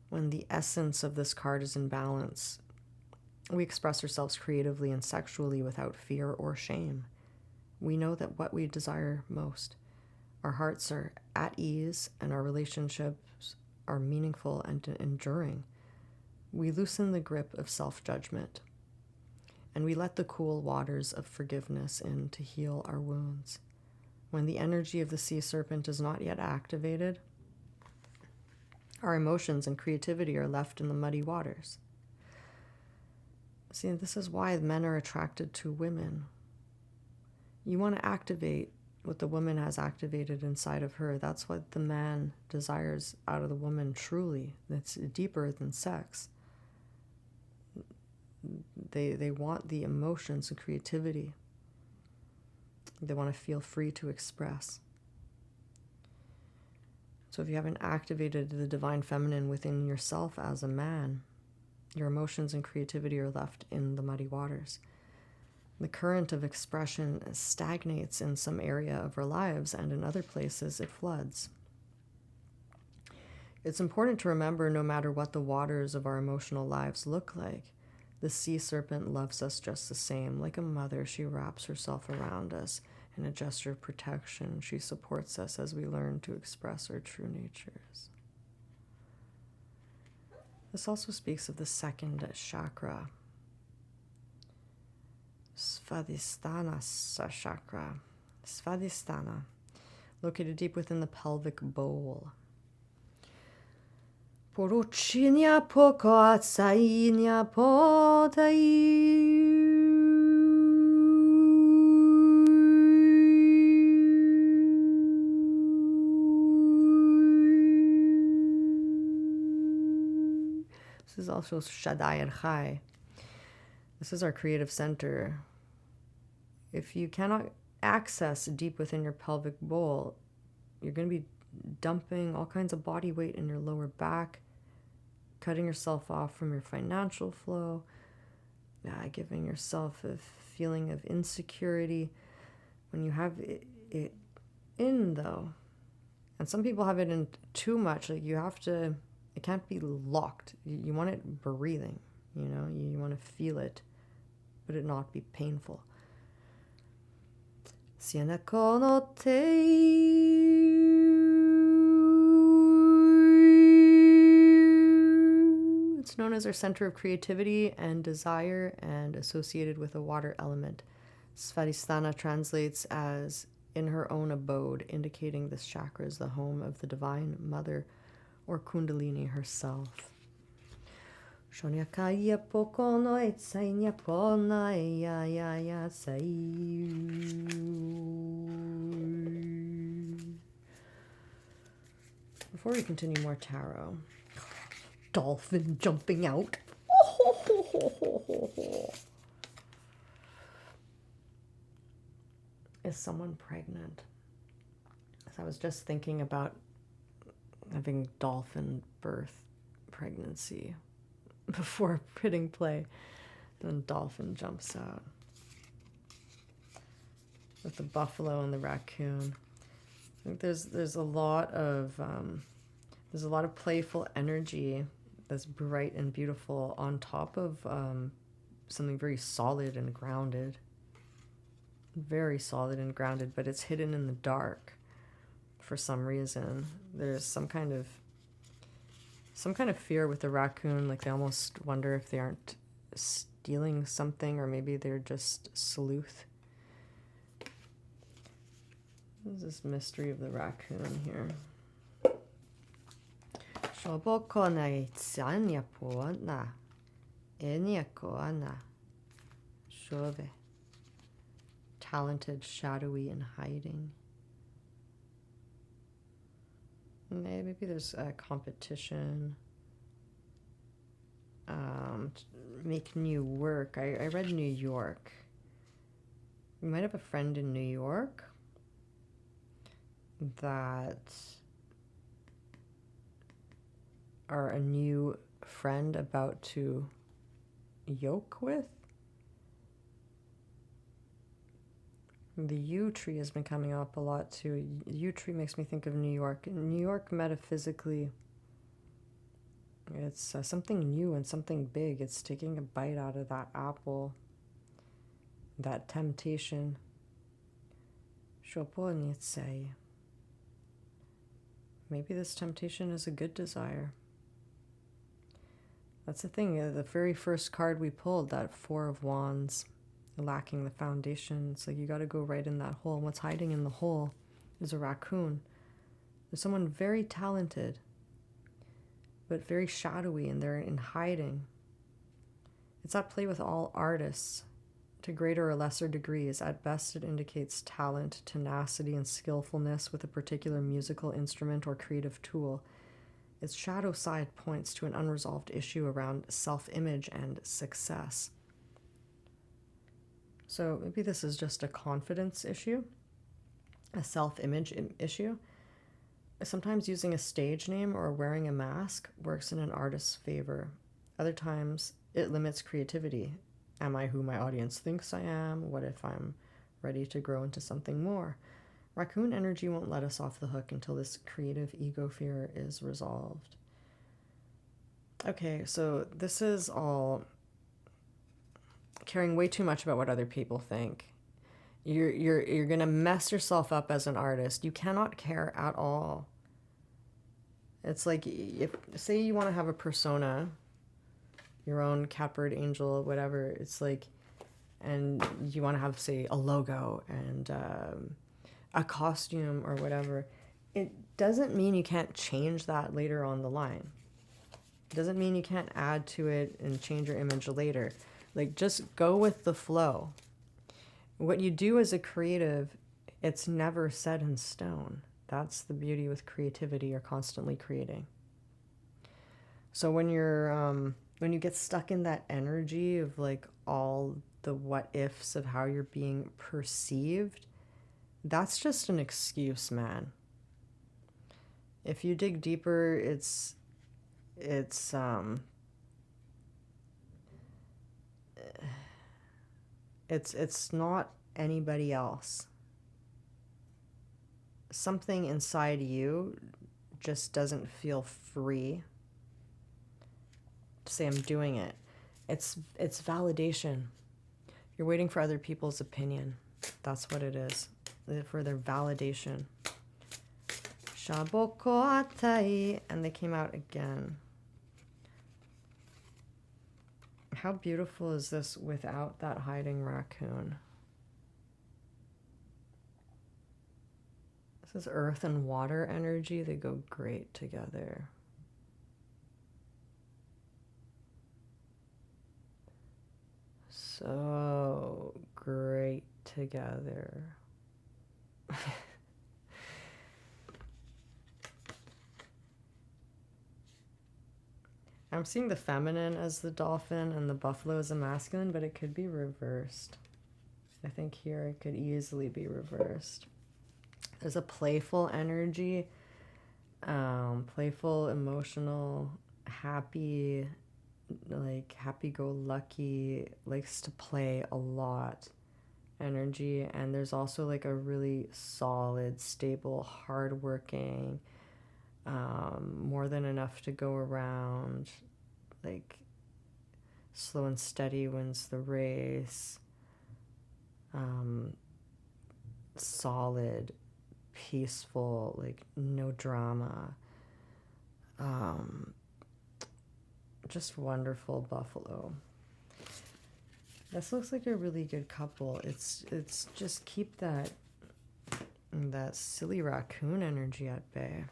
When the essence of this card is in balance, we express ourselves creatively and sexually without fear or shame. We know that what we desire most. Our hearts are at ease and our relationships are meaningful and enduring. We loosen the grip of self-judgment, and we let the cool waters of forgiveness in to heal our wounds. when the energy of the sea serpent is not yet activated, our emotions and creativity are left in the muddy waters. See, this is why men are attracted to women. You want to activate what the woman has activated inside of her. That's what the man desires out of the woman truly. It's deeper than sex. They want the emotions and creativity. They want to feel free to express. So if you haven't activated the divine feminine within yourself as a man, your emotions and creativity are left in the muddy waters. The current of expression stagnates in some area of our lives, and in other places it floods. It's important to remember, no matter what the waters of our emotional lives look like, the sea serpent loves us just the same. Like a mother, she wraps herself around us in a gesture of protection. She supports us as we learn to express our true natures. This also speaks of the second chakra, Svadhisthana chakra. Svadhisthana, located deep within the pelvic bowl. Poruchinya pokoatsainya potai. This is also Shaddai and Chai. This is our creative center. If you cannot access deep within your pelvic bowl, you're going to be dumping all kinds of body weight in your lower back, cutting yourself off from your financial flow, giving yourself a feeling of insecurity. When you have it in, though, and some people have it in too much, like you have to, it can't be locked. You want it breathing, you know, you want to feel it, but it not be painful. It's known as our center of creativity and desire and associated with a water element. Svadhisthana translates as in her own abode, indicating this chakra is the home of the divine mother or Kundalini herself. Shonyakaya pokono etsainya pona ya sai. Before we continue more tarot, dolphin jumping out. Is someone pregnant? So I was just thinking about having dolphin birth pregnancy before hitting play, and then dolphin jumps out with the buffalo and the raccoon. I think there's a lot of playful energy that's bright and beautiful on top of something very solid and grounded. Very solid and grounded, but it's hidden in the dark for some reason. There's some kind of fear with the raccoon, like they almost wonder if they aren't stealing something, or maybe they're just sleuth. There's this mystery of the raccoon here. Talented, shadowy, and hiding. Maybe there's a competition. Make new work. I read New York. You might have a friend in New York that are a new friend about to yoke with. The yew tree has been coming up a lot too. Yew tree makes me think of New York. New York, metaphysically, it's something new and something big. It's taking a bite out of that apple, that temptation. Maybe this temptation is a good desire. That's the thing. The very first card we pulled, that Four of Wands, lacking the foundation. So you got to go right in that hole. What's hiding in the hole is a raccoon. There's someone very talented, but very shadowy, and they're in hiding. It's at play with all artists to greater or lesser degrees. At best, it indicates talent, tenacity, and skillfulness with a particular musical instrument or creative tool. Its shadow side points to an unresolved issue around self-image and success. So maybe this is just a confidence issue, a self-image issue. Sometimes using a stage name or wearing a mask works in an artist's favor. Other times, it limits creativity. Am I who my audience thinks I am? What if I'm ready to grow into something more? Raccoon energy won't let us off the hook until this creative ego fear is resolved. Okay, so this is all caring way too much about what other people think. You're gonna mess yourself up as an artist. You cannot care at all. It's like, if say you want to have a persona, your own catbird, angel, whatever. It's like, and you want to have, say, a logo and a costume or whatever. It doesn't mean you can't change that later on the line. It doesn't mean you can't add to it and change your image later. Like, just go with the flow. What you do as a creative, it's never set in stone. That's the beauty with creativity. You're constantly creating. So when you get stuck in that energy of like all the what ifs of how you're being perceived, that's just an excuse, man. If you dig deeper, it's not anybody else. Something inside you just doesn't feel free to say I'm doing it. It's validation. You're waiting for other people's opinion. That's what it is. For their validation. Shaboko atai, and they came out again. How beautiful is this without that hiding raccoon? This is earth and water energy. They go great together. So great together. I'm seeing the feminine as the dolphin and the buffalo as the masculine, but it could be reversed. I think here it could easily be reversed. There's a playful energy, playful, emotional, happy, like happy-go-lucky, likes to play a lot energy. And there's also like a really solid, stable, hardworking, more than enough to go around, like slow and steady wins the race, solid, peaceful, like no drama, just wonderful buffalo. This looks like a really good couple. It's just keep that silly raccoon energy at bay.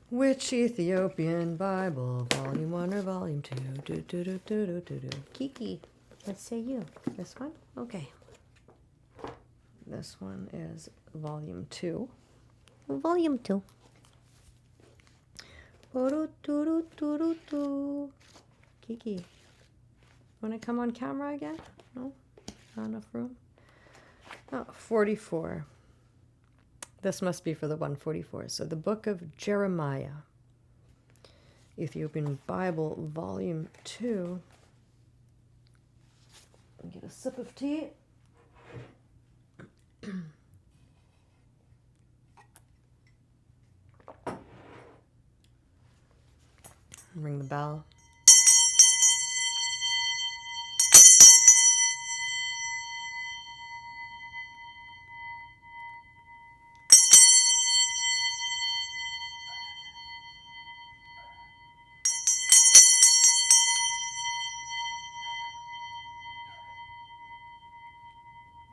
Which Ethiopian Bible, Volume 1 or Volume 2? Kiki, what say you? This one? Okay. This one is Volume 2. Volume 2. Kiki, want to come on camera again? No? Not enough room? Oh, 44. This must be for the 144. So the book of Jeremiah, Ethiopian Bible, Volume 2. Get a sip of tea. Ring the bell.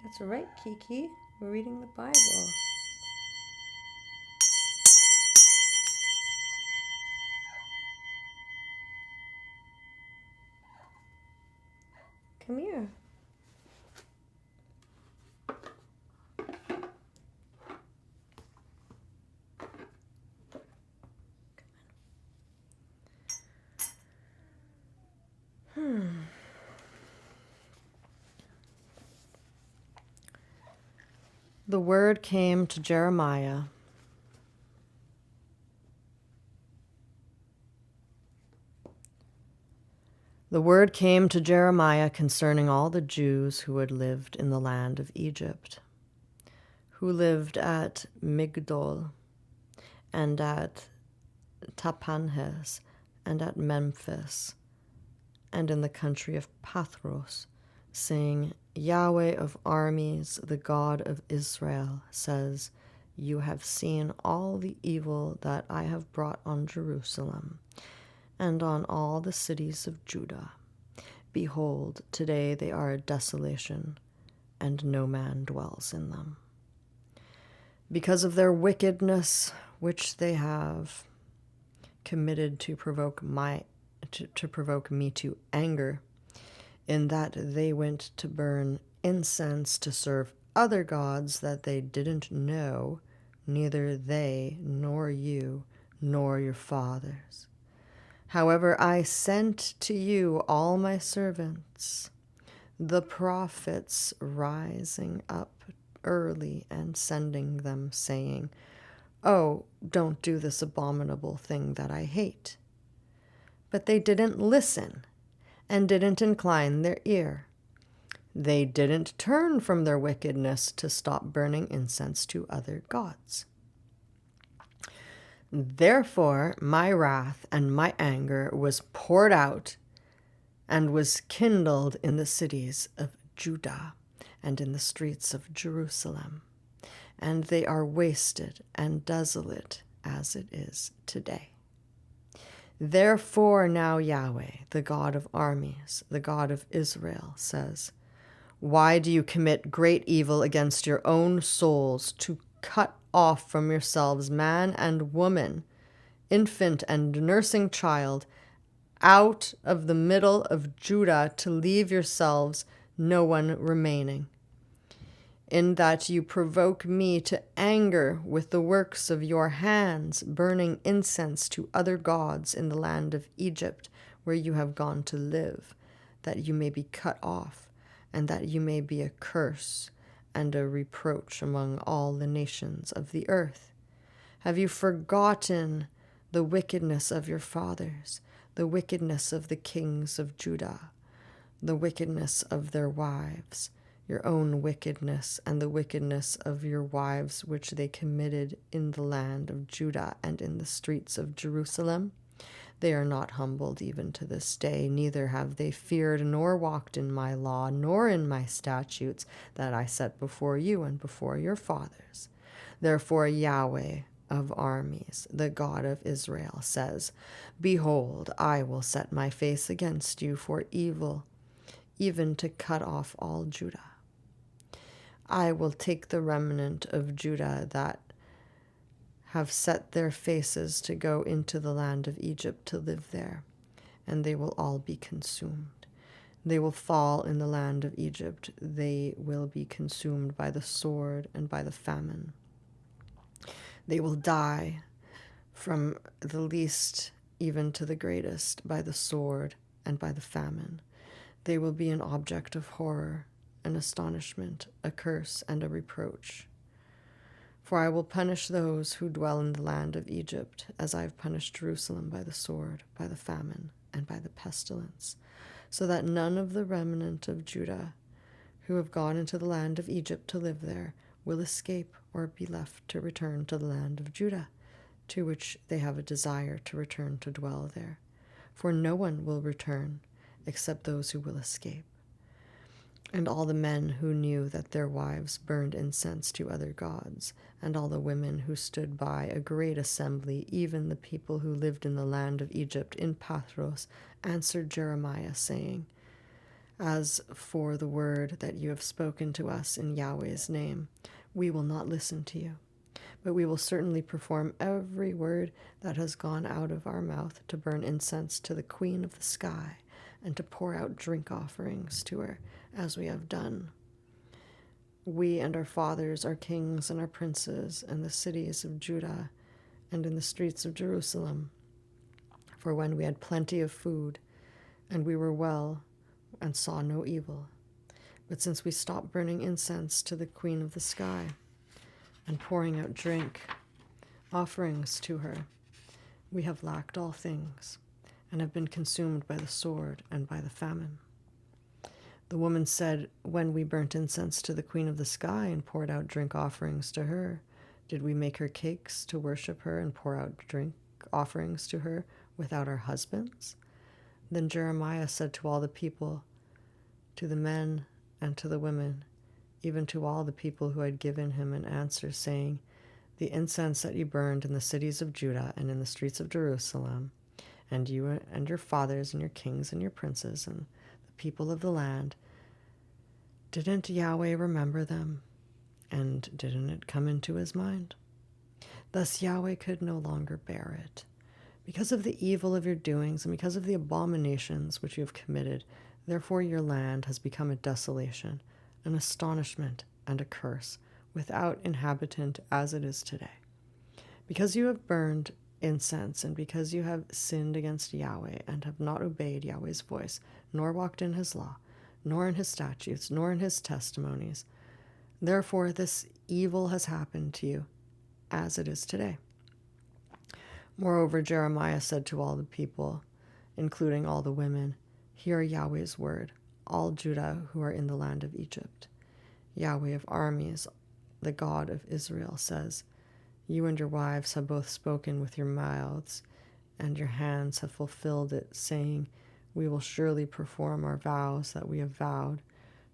That's right, Kiki. We're reading the Bible. Come here. The word came to Jeremiah. The word came to Jeremiah concerning all the Jews who had lived in the land of Egypt, who lived at Migdol, and at Tapanhes, and at Memphis, and in the country of Pathros, saying, Yahweh of armies, the God of Israel, says, You have seen all the evil that I have brought on Jerusalem, and on all the cities of Judah. Behold, today they are a desolation, and no man dwells in them. Because of their wickedness, which they have committed to provoke me to anger, in that they went to burn incense to serve other gods that they didn't know, neither they nor you nor your fathers. However, I sent to you all my servants, the prophets, rising up early and sending them, saying, Oh, don't do this abominable thing that I hate. But they didn't listen and didn't incline their ear. They didn't turn from their wickedness to stop burning incense to other gods. Therefore, my wrath and my anger was poured out and was kindled in the cities of Judah and in the streets of Jerusalem, and they are wasted and desolate as it is today. Therefore now Yahweh, the God of armies, the God of Israel, says, Why do you commit great evil against your own souls to cut off from yourselves man and woman, infant and nursing child, out of the middle of Judah to leave yourselves no one remaining? In that you provoke me to anger with the works of your hands, burning incense to other gods in the land of Egypt, where you have gone to live, that you may be cut off, and that you may be a curse and a reproach among all the nations of the earth. Have you forgotten the wickedness of your fathers, the wickedness of the kings of Judah, the wickedness of their wives, your own wickedness, and the wickedness of your wives which they committed in the land of Judah and in the streets of Jerusalem? They are not humbled even to this day, neither have they feared nor walked in my law, nor in my statutes that I set before you and before your fathers. Therefore Yahweh of armies, the God of Israel, says, Behold, I will set my face against you for evil, even to cut off all Judah. I will take the remnant of Judah that have set their faces to go into the land of Egypt to live there, and they will all be consumed. They will fall in the land of Egypt. They will be consumed by the sword and by the famine. They will die from the least even to the greatest by the sword and by the famine. They will be an object of horror, an astonishment, a curse, and a reproach. For I will punish those who dwell in the land of Egypt, as I have punished Jerusalem by the sword, by the famine, and by the pestilence, so that none of the remnant of Judah who have gone into the land of Egypt to live there will escape or be left to return to the land of Judah, to which they have a desire to return to dwell there. For no one will return except those who will escape. And all the men who knew that their wives burned incense to other gods, and all the women who stood by a great assembly, even the people who lived in the land of Egypt in Pathros, answered Jeremiah, saying, As for the word that you have spoken to us in Yahweh's name, we will not listen to you, but we will certainly perform every word that has gone out of our mouth to burn incense to the Queen of the Sky and to pour out drink offerings to her, as we have done. We and our fathers, our kings and our princes, in the cities of Judah and in the streets of Jerusalem. For when we had plenty of food, and we were well, and saw no evil. But since we stopped burning incense to the Queen of the Sky, and pouring out drink offerings to her, we have lacked all things, and have been consumed by the sword and by the famine. The woman said, when we burnt incense to the Queen of the Sky and poured out drink offerings to her, did we make her cakes to worship her and pour out drink offerings to her without our husbands? Then Jeremiah said to all the people, to the men and to the women, even to all the people who had given him an answer, saying, the incense that you burned in the cities of Judah and in the streets of Jerusalem, and you and your fathers and your kings and your princes and the people of the land, didn't Yahweh remember them? And didn't it come into his mind? Thus Yahweh could no longer bear it. Because of the evil of your doings and because of the abominations which you have committed, therefore your land has become a desolation, an astonishment, and a curse, without inhabitant as it is today. Because you have burned incense, and because you have sinned against Yahweh, and have not obeyed Yahweh's voice, nor walked in his law, nor in his statutes, nor in his testimonies, therefore this evil has happened to you, as it is today. Moreover, Jeremiah said to all the people, including all the women, hear Yahweh's word, all Judah who are in the land of Egypt. Yahweh of armies, the God of Israel, says, you and your wives have both spoken with your mouths, and your hands have fulfilled it, saying, we will surely perform our vows that we have vowed,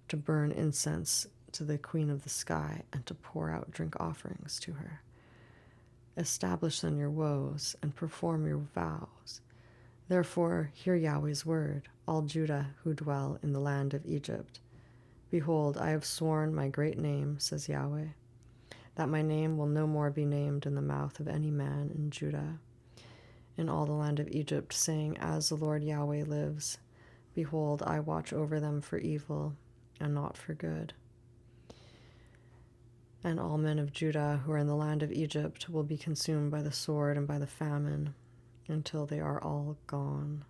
to burn incense to the Queen of the Sky and to pour out drink offerings to her. Establish then your woes and perform your vows. Therefore, hear Yahweh's word, all Judah who dwell in the land of Egypt. Behold, I have sworn my great name, says Yahweh, that my name will no more be named in the mouth of any man in Judah, in all the land of Egypt, saying, as the Lord Yahweh lives, behold, I watch over them for evil and not for good. And all men of Judah who are in the land of Egypt will be consumed by the sword and by the famine until they are all gone.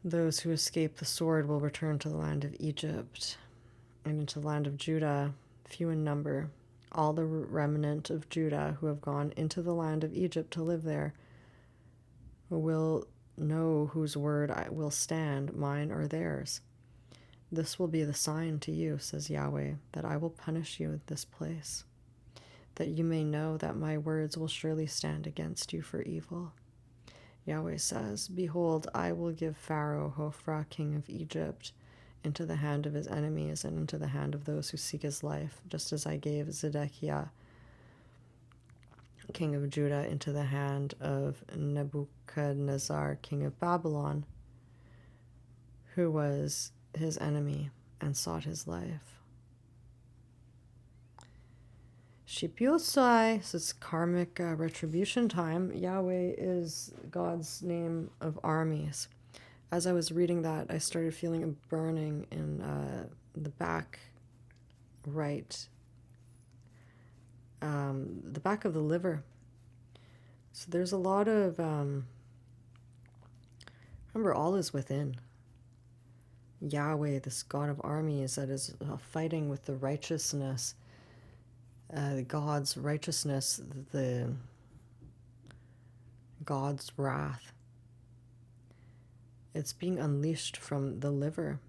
Those who escape the sword will return to the land of Egypt and into the land of Judah, few in number. All the remnant of Judah who have gone into the land of Egypt to live there will know whose word I will stand, mine or theirs. This will be the sign to you, says Yahweh, that I will punish you in this place, that you may know that my words will surely stand against you for evil. Yahweh says, behold, I will give Pharaoh, Hophra, king of Egypt, into the hand of his enemies and into the hand of those who seek his life, just as I gave Zedekiah, king of Judah, into the hand of Nebuchadnezzar, king of Babylon, who was his enemy and sought his life. Shipiosai, so it's karmic retribution time. Yahweh is God's name of armies. As I was reading that, I started feeling a burning in the back right, the back of the liver. So there's a lot of, remember, all is within. Yahweh, this God of armies that is fighting with the righteousness, God's righteousness, the God's wrath. It's being unleashed from the liver.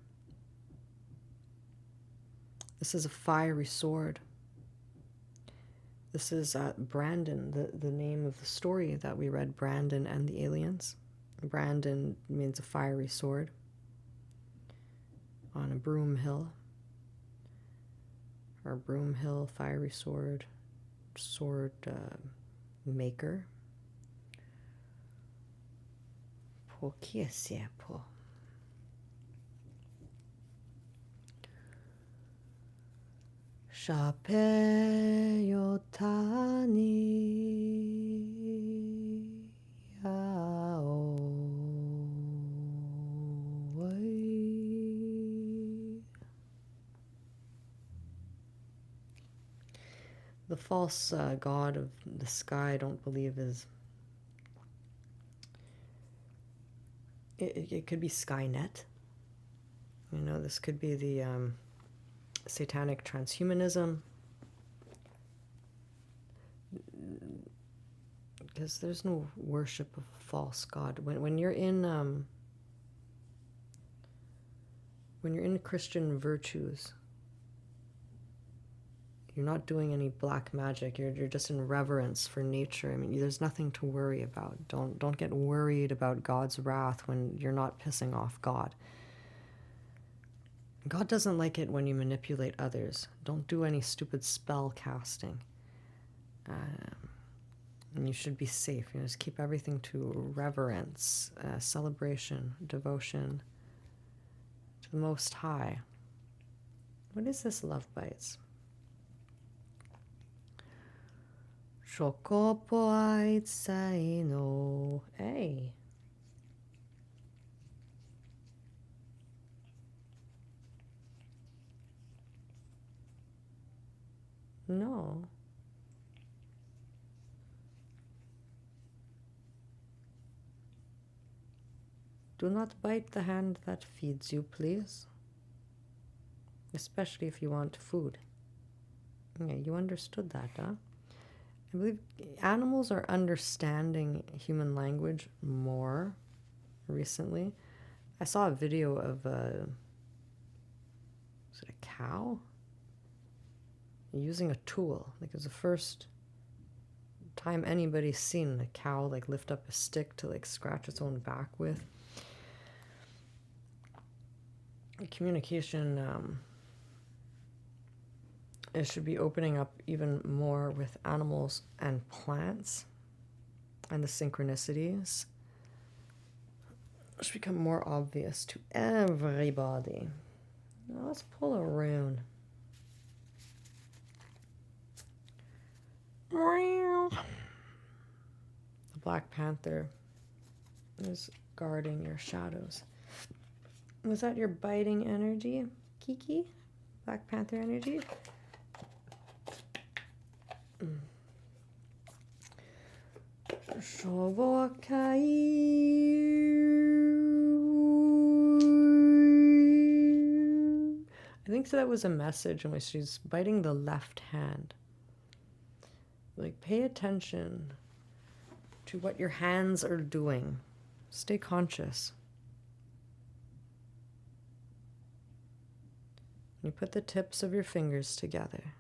This is a fiery sword. This is Brandon, the name of the story that we read, Brandon and the Aliens. Brandon means a fiery sword on a broom hill. Or broom hill, fiery sword, maker. På kese på. Shape yotani yaoi. The false god of the sky, I don't believe is... It could be Skynet. You know, this could be the satanic transhumanism. Because there's no worship of a false god. When you're in Christian virtues, you're not doing any black magic. You're just in reverence for nature. I mean, there's nothing to worry about. Don't get worried about God's wrath when you're not pissing off God. God doesn't like it when you manipulate others. Don't do any stupid spell casting. And you should be safe. You know, just keep everything to reverence, celebration, devotion to the Most High. What is this, Love Bites? Shokopo aitsai no. Hey. No. Do not bite the hand that feeds you, please. Especially if you want food. Yeah, you understood that, huh? I believe animals are understanding human language more recently. I saw a video of was it a cow? Using a tool. Like, it was the first time anybody's seen a cow like lift up a stick to like scratch its own back with. Communication, it should be opening up even more with animals and plants, and the synchronicities should become more obvious to everybody. Now let's pull a rune. The Black Panther is guarding your shadows. Was that your biting energy, Kiki? Black Panther energy? Shovokai. I think that was a message in which she's biting the left hand. Like, pay attention to what your hands are doing. Stay conscious. You put the tips of your fingers together.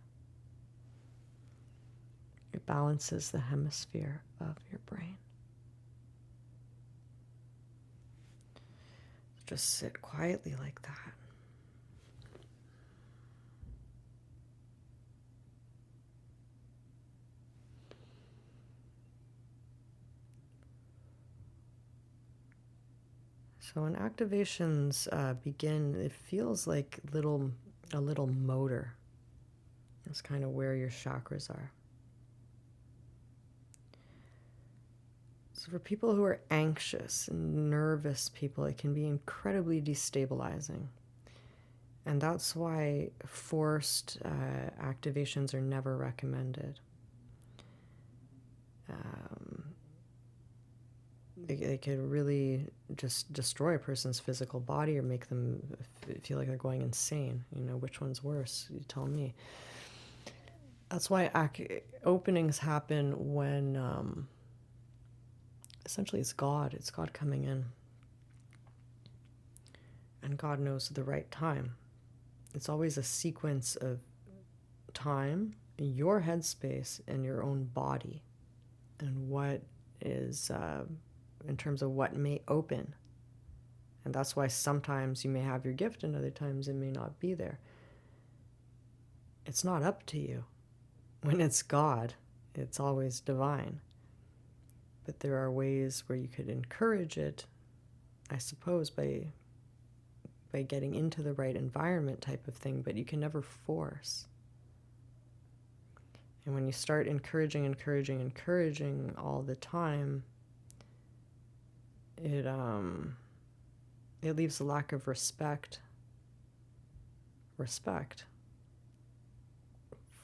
It balances the hemisphere of your brain. Just sit quietly like that. So when activations begin, it feels like a little motor. That's kind of where your chakras are. So for people who are anxious and nervous people, it can be incredibly destabilizing. And that's why forced activations are never recommended. They could really just destroy a person's physical body or make them feel like they're going insane. You know, which one's worse? You tell me. That's why openings happen when essentially it's God. It's God coming in. And God knows the right time. It's always a sequence of time, your headspace, and your own body. And what is... in terms of what may open. And that's why sometimes you may have your gift and other times it may not be there. It's not up to you. When it's God, it's always divine. But there are ways where you could encourage it, I suppose, by getting into the right environment type of thing, but you can never force. And when you start encouraging all the time, it leaves a lack of respect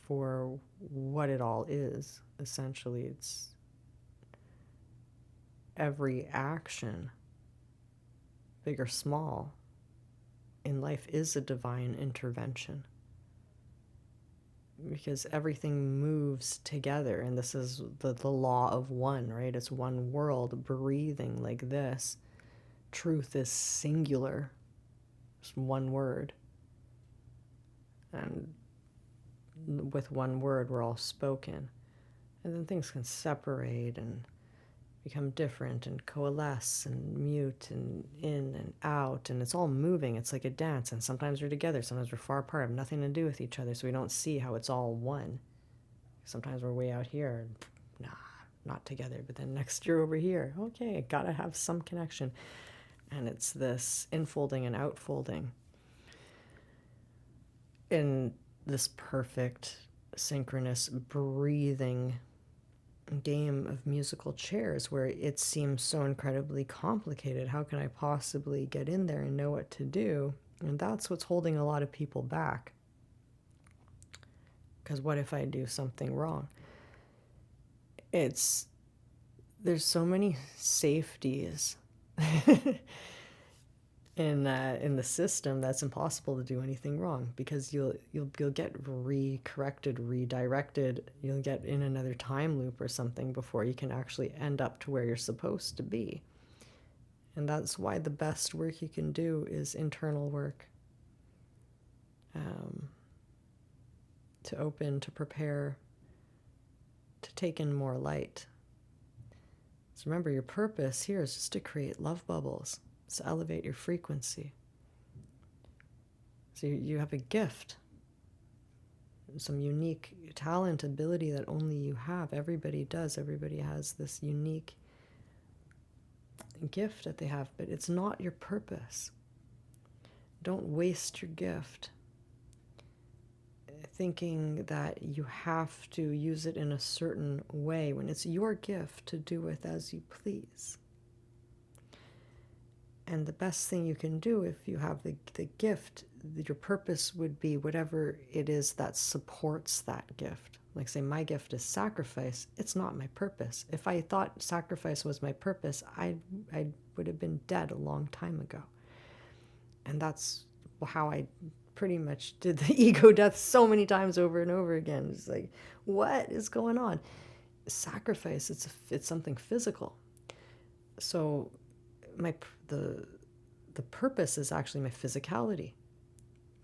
for what it all is. Essentially, it's every action, big or small, in life is a divine intervention. Because everything moves together, and this is the law of one, right? It's one world breathing like this. Truth is singular. It's one word. And with one word, we're all spoken. And then things can separate and become different and coalesce and mute and in and out, and it's all moving. It's like a dance, and sometimes we're together, sometimes we're far apart, have nothing to do with each other, so we don't see how it's all one. Sometimes we're way out here, nah, not together, but then next year over here, okay, gotta have some connection. And it's this infolding and outfolding in this perfect synchronous breathing game of musical chairs where it seems so incredibly complicated. How can I possibly get in there and know what to do? And that's what's holding a lot of people back. Because what if I do something wrong? There's so many safeties in the system that's impossible to do anything wrong, because you'll get corrected, redirected. You'll get in another time loop or something before you can actually end up to where you're supposed to be. And that's why the best work you can do is internal work. To open, to prepare, to take in more light. So remember, your purpose here is just to create love bubbles, to elevate your frequency. So you have a gift, some unique talent, ability that only you have. Everybody does. Everybody has this unique gift that they have, but it's not your purpose. Don't waste your gift thinking that you have to use it in a certain way when it's your gift to do with as you please. And the best thing you can do if you have the gift, your purpose would be whatever it is that supports that gift. Like, say, my gift is sacrifice. It's not my purpose. If I thought sacrifice was my purpose, I would have been dead a long time ago. And that's how I pretty much did the ego death so many times over and over again. It's like, what is going on? Sacrifice, it's something physical. So the purpose is actually my physicality.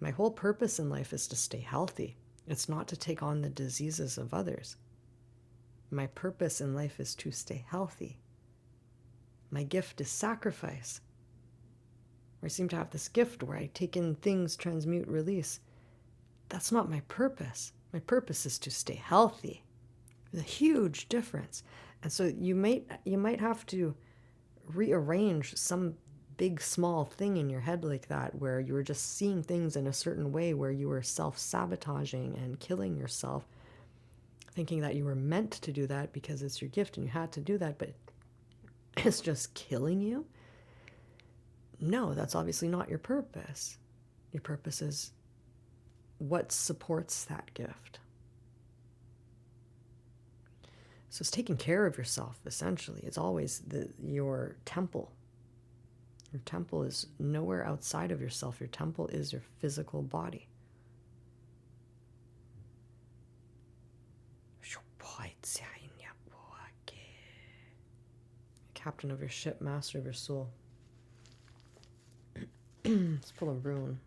My whole purpose in life is to stay healthy. It's not to take on the diseases of others. My purpose in life is to stay healthy. My gift is sacrifice. I seem to have this gift where I take in things, transmute, release. That's not my purpose. My purpose is to stay healthy. There's a huge difference. And so you might have to rearrange some big small thing in your head like that, where you were just seeing things in a certain way, where you were self-sabotaging and killing yourself, thinking that you were meant to do that because it's your gift and you had to do that, but it's just killing you. No, that's obviously not your purpose. Your purpose is what supports that gift. So it's taking care of yourself, essentially. It's always your temple. Your temple is nowhere outside of yourself. Your temple is your physical body. Captain of your ship, master of your soul. Let's pull a rune.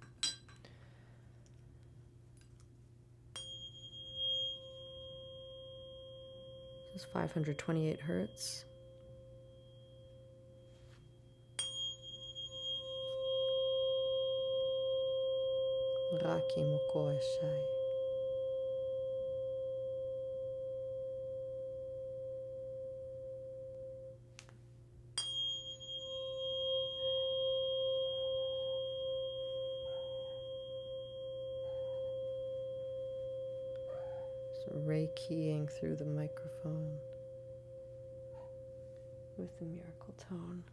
This is 528 hertz. Raki Mukoshai. Reiki-ing through the microphone with the miracle tone.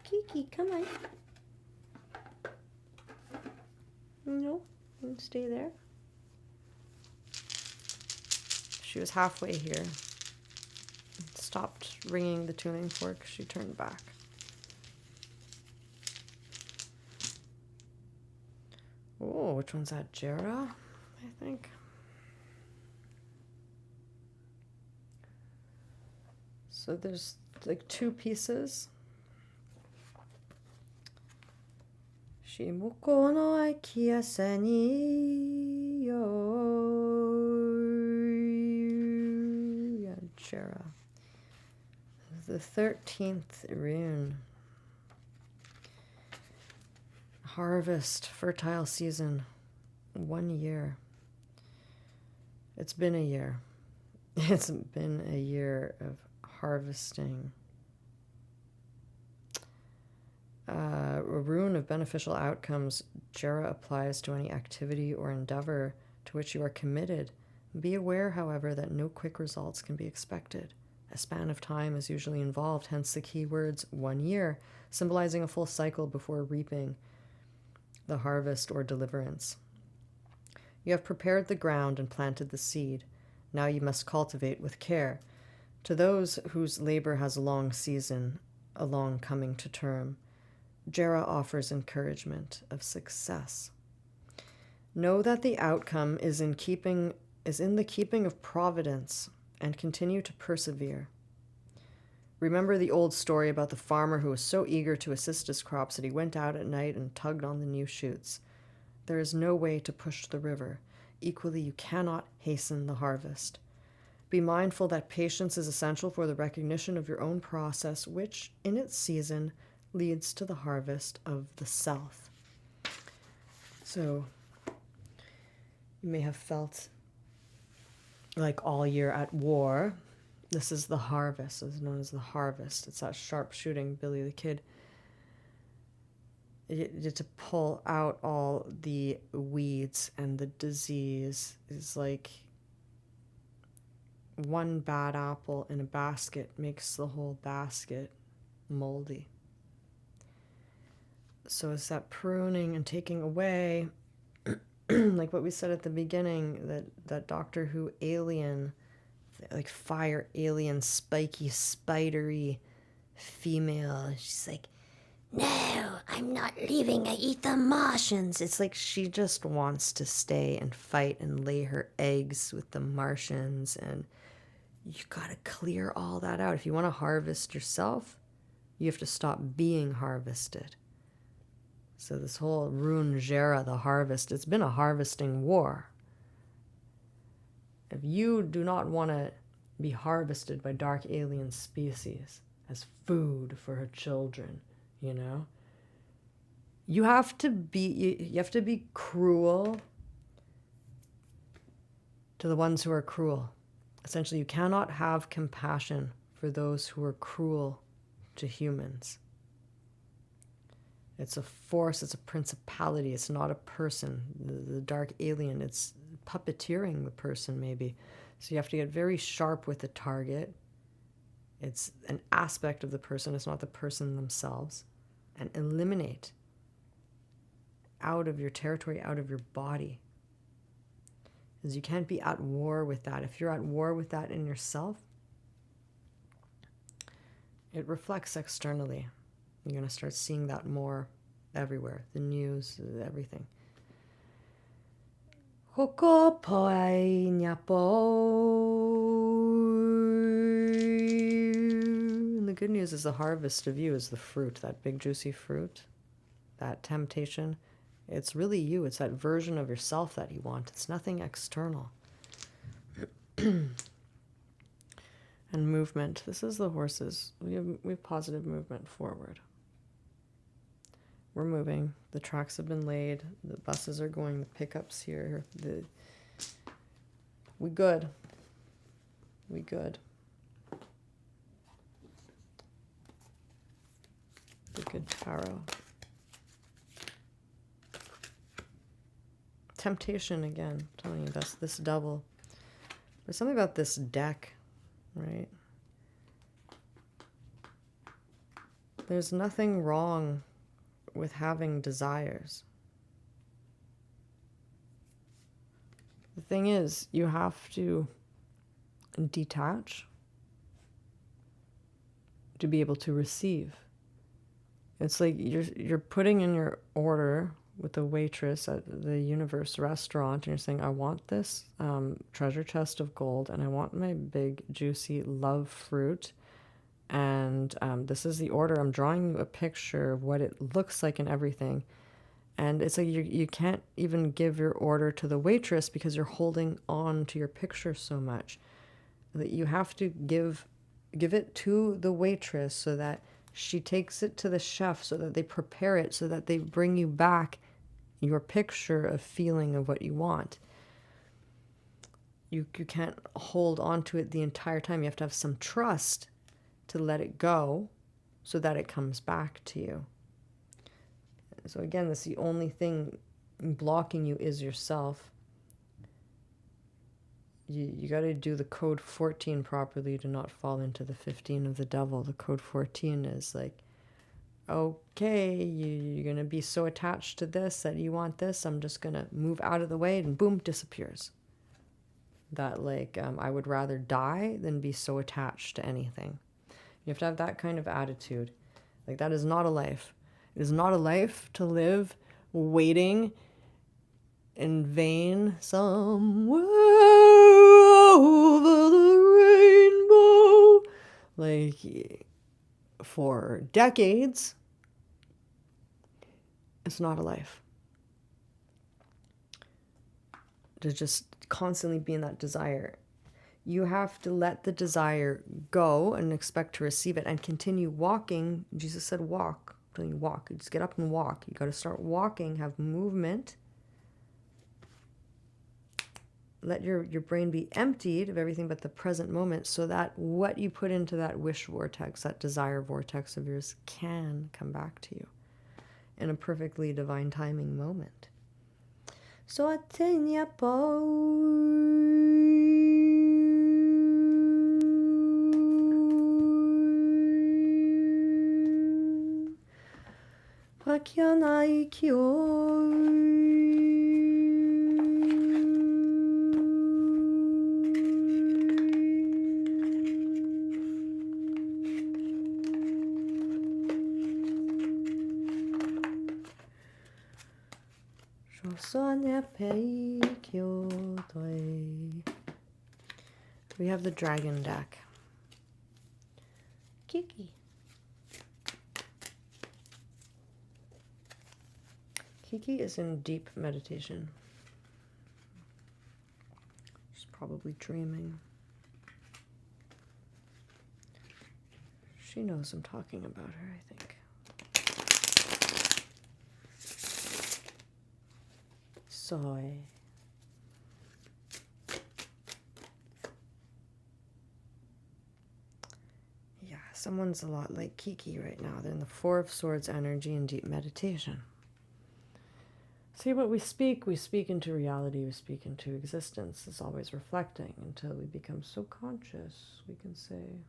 Kiki, come on. No, stay there. She was halfway here. Stopped ringing the tuning fork. She turned back. Oh, which one's that? Jera, I think. So there's like two pieces. Shimuko no aikia ni yo. Jera. The 13th rune. Harvest, fertile season, 1 year. It's been a year. It's been a year of harvesting. A rune of beneficial outcomes. Jera applies to any activity or endeavor to which you are committed. Be aware, however, that no quick results can be expected. A span of time is usually involved, hence the key words 1 year, symbolizing a full cycle before reaping the harvest or deliverance. You have prepared the ground and planted the seed. Now you must cultivate with care. To those whose labor has a long season, a long coming to term, Jera offers encouragement of success. Know that the outcome is in the keeping of providence, and continue to persevere. Remember the old story about the farmer who was so eager to assist his crops that he went out at night and tugged on the new shoots. There is no way to push the river. Equally, you cannot hasten the harvest. Be mindful that patience is essential for the recognition of your own process, which, in its season, leads to the harvest of the self. So, you may have felt like all year at war. This is the harvest. It's known as the harvest. It's that sharpshooting Billy the Kid. You to pull out all the weeds and the disease is like one bad apple in a basket makes the whole basket moldy. So it's that pruning and taking away, like what we said at the beginning, that Doctor Who alien, like fire alien, spiky, spidery female. She's like, no, I'm not leaving. I eat the Martians. It's like she just wants to stay and fight and lay her eggs with the Martians. And you got to clear all that out. If you want to harvest yourself, you have to stop being harvested. So this whole rune Jera, the harvest, it's been a harvesting war. If you do not want to be harvested by dark alien species as food for her children, you know, you have to be cruel to the ones who are cruel. Essentially, you cannot have compassion for those who are cruel to humans. It's a force, it's a principality, it's not a person. The dark alien, it's puppeteering the person maybe. So you have to get very sharp with the target. It's an aspect of the person, it's not the person themselves. And eliminate out of your territory, out of your body. Because you can't be at war with that. If you're at war with that in yourself, it reflects externally. You're going to start seeing that more everywhere. The news, everything. Hoko poai nyapo. And the good news is the harvest of you is the fruit, that big juicy fruit, that temptation. It's really you. It's that version of yourself that you want. It's nothing external. And movement. This is the horses. We have positive movement forward. We're moving. The tracks have been laid. The buses are going. The pickups here. We good. We good. The good tarot. Temptation again. I'm telling you, that's this double. There's something about this deck, right? There's nothing wrong with having desires. The thing is, you have to detach to be able to receive. It's like you're putting in your order with the waitress at the Universe restaurant, and you're saying, I want this treasure chest of gold, and I want my big juicy love fruit, and this is the order. I'm drawing you a picture of what it looks like and everything. And it's like you can't even give your order to the waitress because you're holding on to your picture so much that you have to give it to the waitress so that she takes it to the chef, so that they prepare it, so that they bring you back your picture of feeling of what you want. You can't hold on to it the entire time. You have to have some trust to let it go so that it comes back to you. So again, that's the only thing blocking you is yourself. You got to do the code 14 properly to not fall into the 15 of the devil. The code 14 is like, okay, you're going to be so attached to this that you want this. I'm just going to move out of the way, and boom, disappears. That like, I would rather die than be so attached to anything. You have to have that kind of attitude. Like, that is not a life. It is not a life to live waiting in vain somewhere over the rainbow, like for decades. It's not a life. To just constantly be in that desire. You have to let the desire go and expect to receive it and continue walking. Jesus said walk until you walk. You just get up and walk. You got to start walking, have movement. Let your brain be emptied of everything but the present moment, so that what you put into that wish vortex, that desire vortex of yours, can come back to you in a perfectly divine timing moment. So atenia po Pakianai kyo. We have the dragon deck. Kiki. Kiki is in deep meditation. She's probably dreaming. She knows I'm talking about her, I think. Soy. Yeah, someone's a lot like Kiki right now. They're in the Four of Swords energy and deep meditation. See, what we speak into reality, we speak into existence. It's always reflecting until we become so conscious, we can say,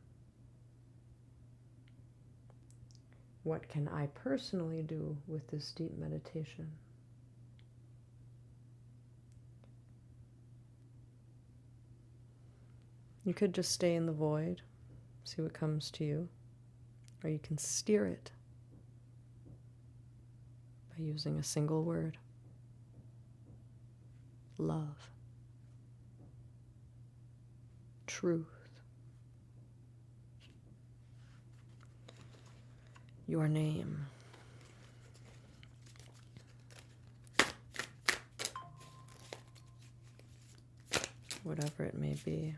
what can I personally do with this deep meditation? You could just stay in the void, see what comes to you, or you can steer it by using a single word. Love. Truth. Your name. Whatever it may be.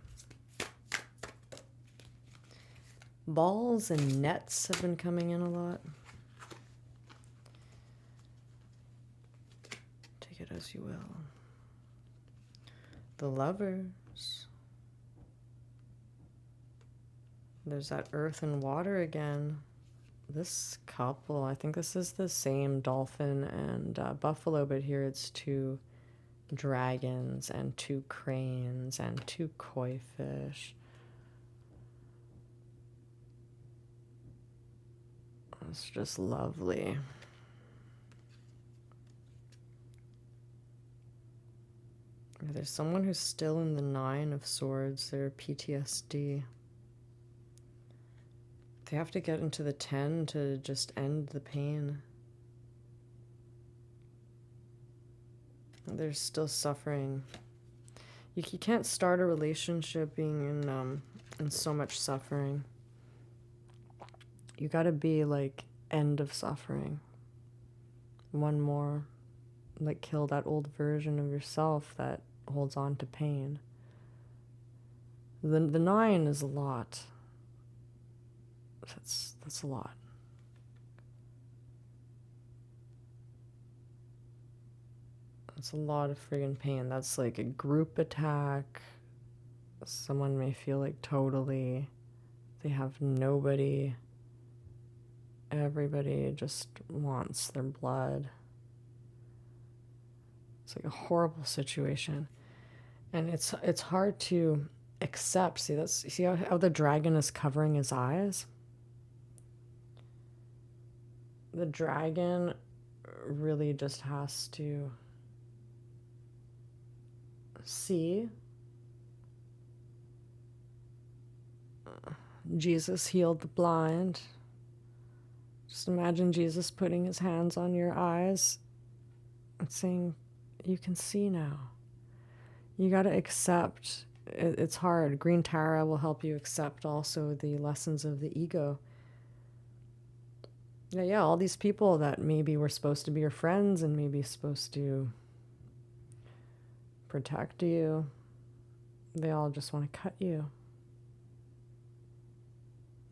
Balls and nets have been coming in a lot. Take it as you will. The Lovers. There's that earth and water again. This couple, I think this is the same dolphin and buffalo, but here it's 2 dragons and 2 cranes and 2 koi fish. It's just lovely. There's someone who's still in the 9 of Swords. They're PTSD. They have to get into the 10 to just end the pain. They're still suffering. You can't start a relationship being in so much suffering. You gotta be like end of suffering. One more. Like kill that old version of yourself that holds on to pain. The 9 is a lot. That's a lot. That's a lot of friggin' pain. That's like a group attack. Someone may feel like totally they have nobody. Everybody just wants their blood. It's like a horrible situation. And it's hard to accept. See how the dragon is covering his eyes? The dragon really just has to see Jesus healed the blind. Just imagine Jesus putting his hands on your eyes and saying, you can see now. You got to accept. It's hard. Green Tara will help you accept also the lessons of the ego. Yeah, all these people that maybe were supposed to be your friends and maybe supposed to protect you, they all just want to cut you.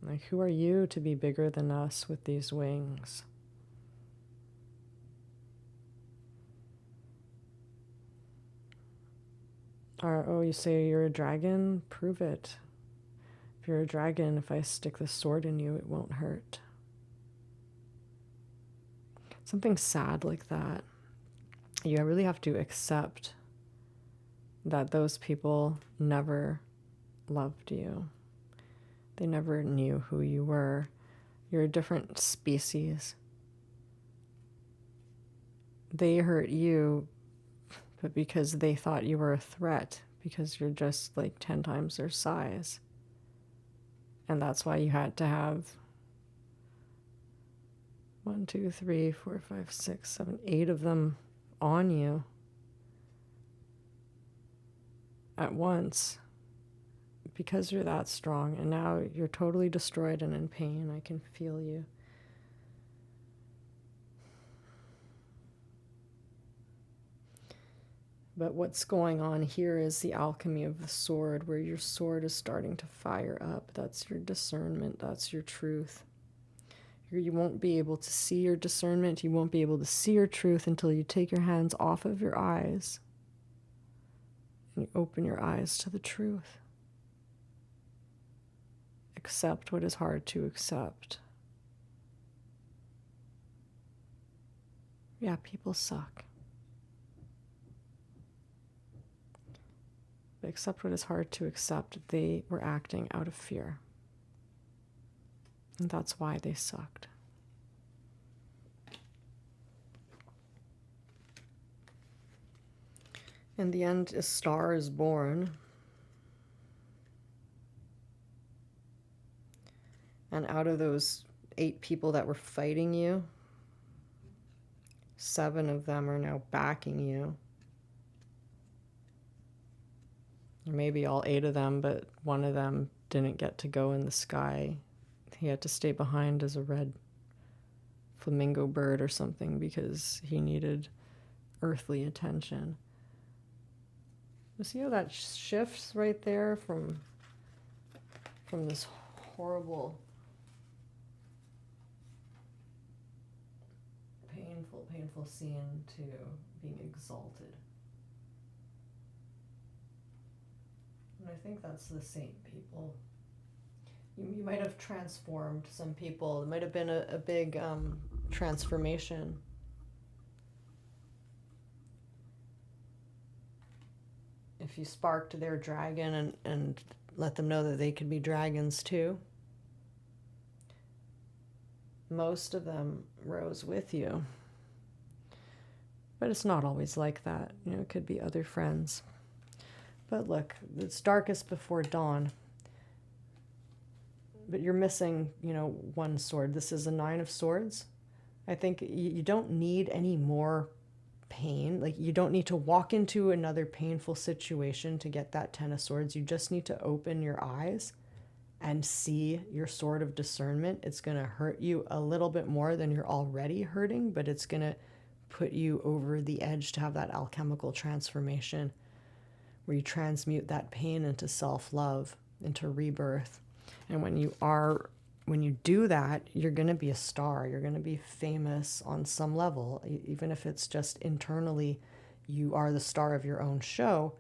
Like, who are you to be bigger than us with these wings? Or, oh, you say you're a dragon? Prove it. If you're a dragon, if I stick this sword in you, it won't hurt. Something sad like that. You really have to accept that those people never loved you. They never knew who you were. You're a different species. They hurt you, but because they thought you were a threat, because you're just like 10 times their size. And that's why you had to have 1, 2, 3, 4, 5, 6, 7, 8 of them on you at once, because you're that strong. And now you're totally destroyed and in pain. I can feel you. But what's going on here is the alchemy of the sword, where your sword is starting to fire up. That's your discernment. That's your truth. You won't be able to see your discernment. You won't be able to see your truth until you take your hands off of your eyes and you open your eyes to the truth. Accept what is hard to accept. Yeah, people suck. But accept what is hard to accept. They were acting out of fear. And that's why they sucked. In the end, a star is born. And out of those 8 people that were fighting you, 7 of them are now backing you. Or maybe all 8 of them, but one of them didn't get to go in the sky. He had to stay behind as a red flamingo bird or something because he needed earthly attention. You see how that shifts right there from this horrible, painful scene to being exalted. And I think that's the saint people. You might have transformed some people. It might have been a big transformation. If you sparked their dragon and let them know that they could be dragons too. Most of them rose with you. But it's not always like that. You know, it could be other friends. But look, it's darkest before dawn. But you're missing, you know, one sword. This is a 9 of swords. I think you don't need any more pain. Like, you don't need to walk into another painful situation to get that 10 of swords. You just need to open your eyes and see your sword of discernment. It's going to hurt you a little bit more than you're already hurting, but it's going to put you over the edge to have that alchemical transformation where you transmute that pain into self-love, into rebirth. And when you do that, you're going to be a star. You're going to be famous on some level, even if it's just internally. You are the star of your own show.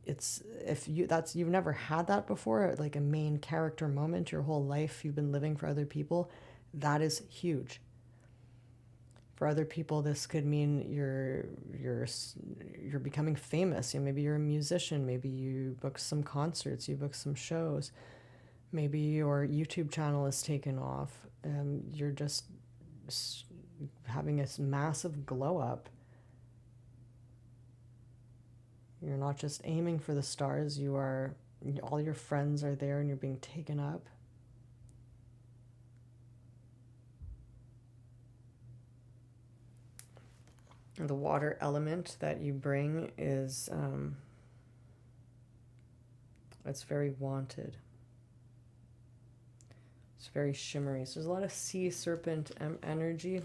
It's if you that's you've never had that before, like a main character moment your whole life you've been living for other people. That is huge. For other people, this could mean you're becoming famous. You know, maybe you're a musician. Maybe you book some concerts. You book some shows. Maybe your YouTube channel is taken off. You're just having this massive glow up. You're not just aiming for the stars. All your friends are there and you're being taken up. The water element that you bring is, it's very wanted. It's very shimmery. So there's a lot of sea serpent energy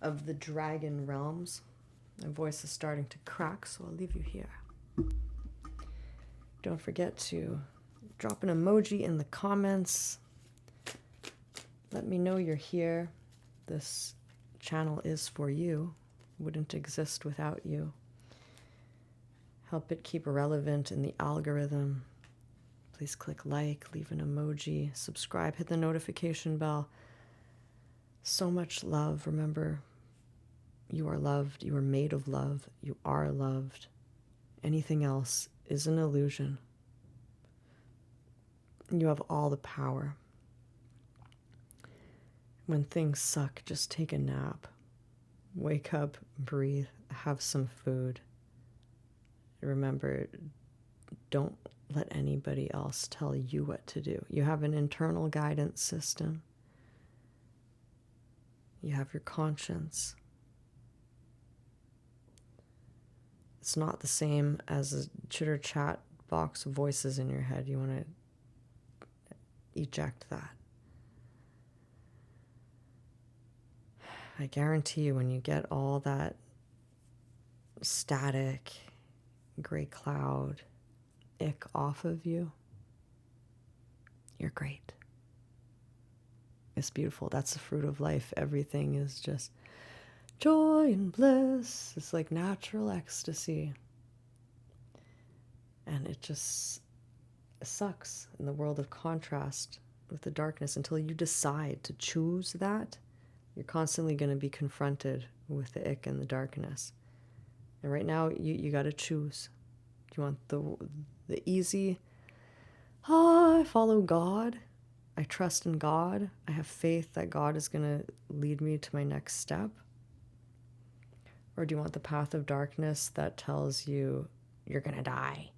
of the dragon realms. My voice is starting to crack, so I'll leave you here. Don't forget to drop an emoji in the comments. Let me know you're here. This channel is for you. Wouldn't exist without you. Help it keep relevant in the algorithm. Please click like, leave an emoji, subscribe, hit the notification bell. So much love. Remember, you are loved. You are made of love. You are loved. Anything else is an illusion. You have all the power. When things suck, just take a nap. Wake up, breathe, have some food. Remember, don't let anybody else tell you what to do. You have an internal guidance system. You have your conscience. It's not the same as a chitter chat box of voices in your head. You want to eject that. I guarantee you, when you get all that static, gray cloud, ick off of you, you're great. It's beautiful. That's the fruit of life. Everything is just joy and bliss. It's like natural ecstasy. And it just sucks in the world of contrast with the darkness. Until you decide to choose that, you're constantly going to be confronted with the ick and the darkness. And right now, you got to choose. Do you want the easy, I follow God. I trust in God. I have faith that God is going to lead me to my next step. Or do you want the path of darkness that tells you you're going to die?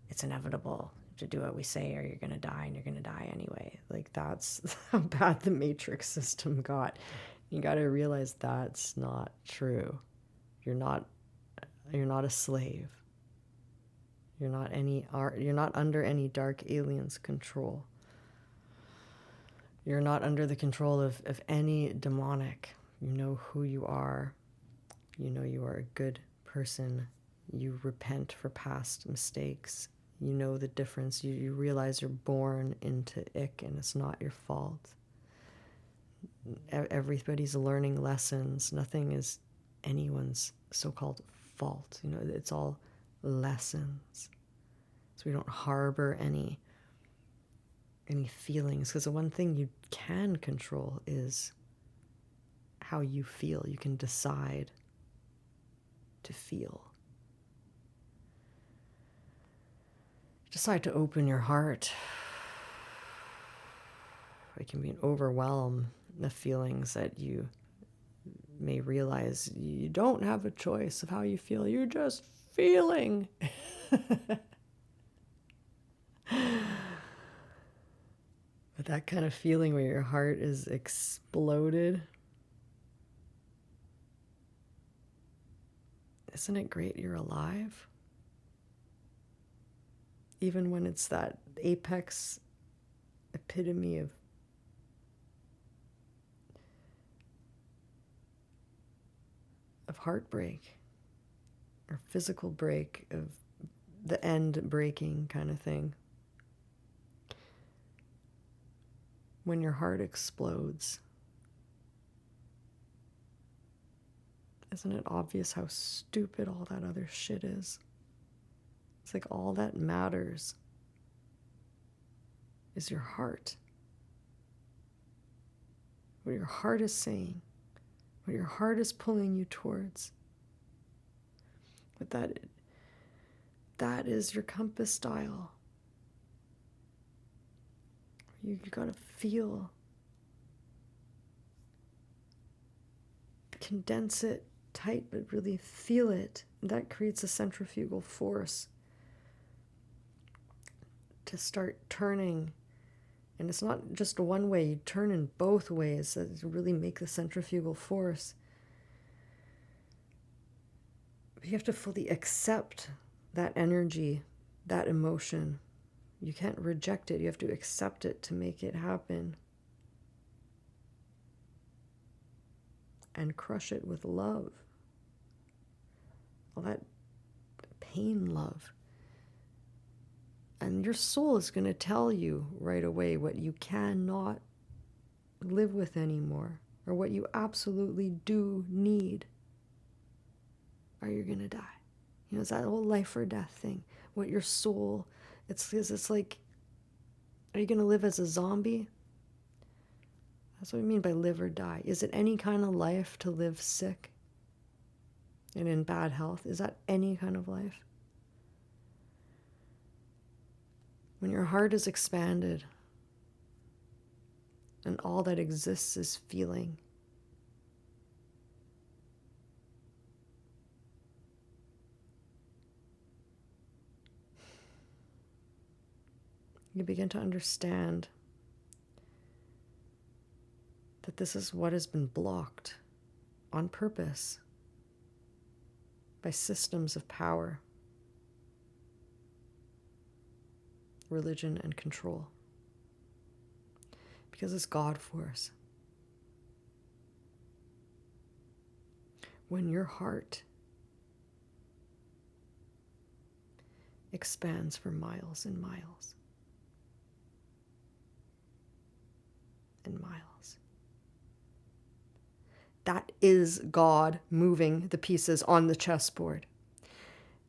It's inevitable to do what we say, or you're going to die, and you're going to die anyway. Like, that's how bad the matrix system got. You got to realize that's not true. You're not a slave. You're not under any dark alien's control. You're not under the control of any demonic. You know who you are. You know you are a good person. You repent for past mistakes. You know the difference. You realize you're born into ick and it's not your fault. Everybody's learning lessons. Nothing is anyone's so-called fault. You know, it's all lessons. So we don't harbor any any feelings, because the one thing you can control is how you feel. You can decide to feel. Decide to open your heart. It can be an overwhelm of feelings that you may realize you don't have a choice of how you feel. You're just feeling. But that kind of feeling where your heart is exploded, isn't it great you're alive? Even when it's that apex epitome of heartbreak or physical break, of the end breaking kind of thing. When your heart explodes, isn't it obvious how stupid all that other shit is? It's like all that matters is your heart. What your heart is saying, what your heart is pulling you towards. But that is your compass dial. You gotta feel. Condense it tight, but really feel it. That creates a centrifugal force to start turning. And it's not just one way, you turn in both ways to really make the centrifugal force. But you have to fully accept that energy, that emotion. You can't reject it, you have to accept it to make it happen. And crush it with love. All that pain love. And your soul is going to tell you right away what you cannot live with anymore, or what you absolutely do need, or you're going to die. You know, it's that whole life or death thing. What your soul, it's like, are you going to live as a zombie? That's what I mean by live or die. Is it any kind of life to live sick and in bad health? Is that any kind of life? When your heart is expanded and all that exists is feeling, you begin to understand that this is what has been blocked on purpose by systems of power, religion, and control. Because it's God force. When your heart expands for miles and miles and miles, that is God moving the pieces on the chessboard.